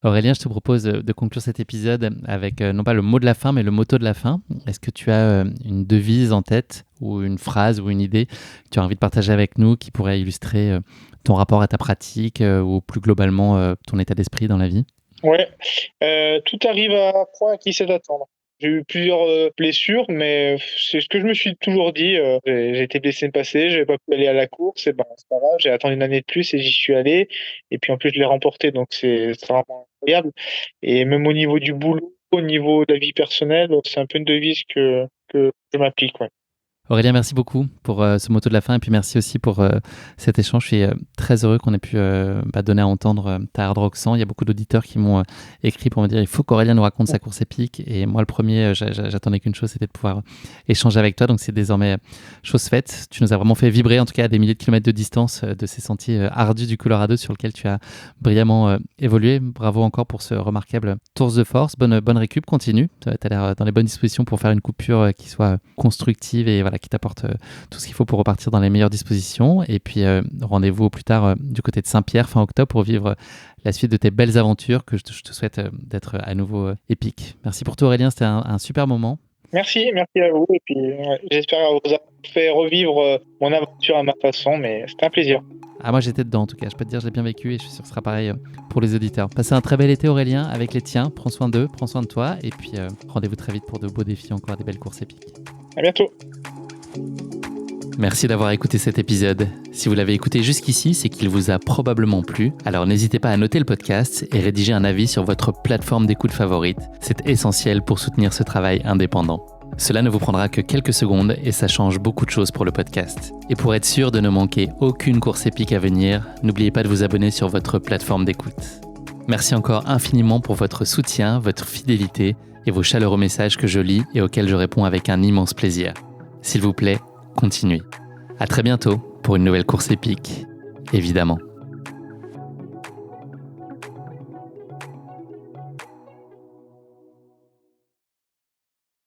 Aurélien, je te propose de conclure cet épisode avec non pas le mot de la fin, mais le motto de la fin. Est-ce que tu as une devise en tête ou une phrase ou une idée que tu as envie de partager avec nous qui pourrait illustrer ton rapport à ta pratique ou plus globalement ton état d'esprit dans la vie? Ouais, tout arrive à point à qui sait attendre. J'ai eu plusieurs blessures, mais c'est ce que je me suis toujours dit. J'ai été blessé le passé, j'avais pas pu aller à la course, et ben c'est pas grave, j'ai attendu une année de plus et j'y suis allé. Et puis en plus je l'ai remporté, donc c'est vraiment incroyable. Et même au niveau du boulot, au niveau de la vie personnelle, c'est un peu une devise que je m'applique. Ouais. Aurélien, merci beaucoup pour ce motto de la fin et puis merci aussi pour cet échange. Je suis très heureux qu'on ait pu donner à entendre ta Hard Rock 100. Il y a beaucoup d'auditeurs qui m'ont écrit pour me dire il faut qu'Aurélien nous raconte sa course épique. Et moi, le premier, j'attendais qu'une chose, c'était de pouvoir échanger avec toi. Donc, c'est désormais chose faite. Tu nous as vraiment fait vibrer, en tout cas, à des milliers de kilomètres de distance de ces sentiers ardus du Colorado sur lequel tu as brillamment évolué. Bravo encore pour ce remarquable tour de force. Bonne récup, continue. Tu as l'air dans les bonnes dispositions pour faire une coupure qui soit constructive et voilà, qui t'apporte tout ce qu'il faut pour repartir dans les meilleures dispositions. Et puis, rendez-vous au plus tard du côté de Saint-Pierre, fin octobre, pour vivre la suite de tes belles aventures que je te souhaite d'être à nouveau épique. Merci pour tout, Aurélien. C'était un super moment. Merci à vous. Et puis, j'espère vous avoir fait revivre mon aventure à ma façon, mais c'était un plaisir. Ah, moi, j'étais dedans, en tout cas. Je peux te dire, je l'ai bien vécu et je suis sûr que ce sera pareil pour les auditeurs. Passez un très bel été, Aurélien, avec les tiens. Prends soin d'eux, prends soin de toi. Et puis, rendez-vous très vite pour de beaux défis, encore des belles courses épiques. À bientôt. Merci d'avoir écouté cet épisode. Si vous l'avez écouté jusqu'ici, c'est qu'il vous a probablement plu. Alors n'hésitez pas à noter le podcast et rédiger un avis sur votre plateforme d'écoute favorite. C'est essentiel pour soutenir ce travail indépendant. Cela ne vous prendra que quelques secondes et ça change beaucoup de choses pour le podcast. Et pour être sûr de ne manquer aucune course épique à venir, n'oubliez pas de vous abonner sur votre plateforme d'écoute. Merci encore infiniment pour votre soutien, votre fidélité et vos chaleureux messages que je lis et auxquels je réponds avec un immense plaisir. S'il vous plaît, continuez. À très bientôt pour une nouvelle course épique, évidemment.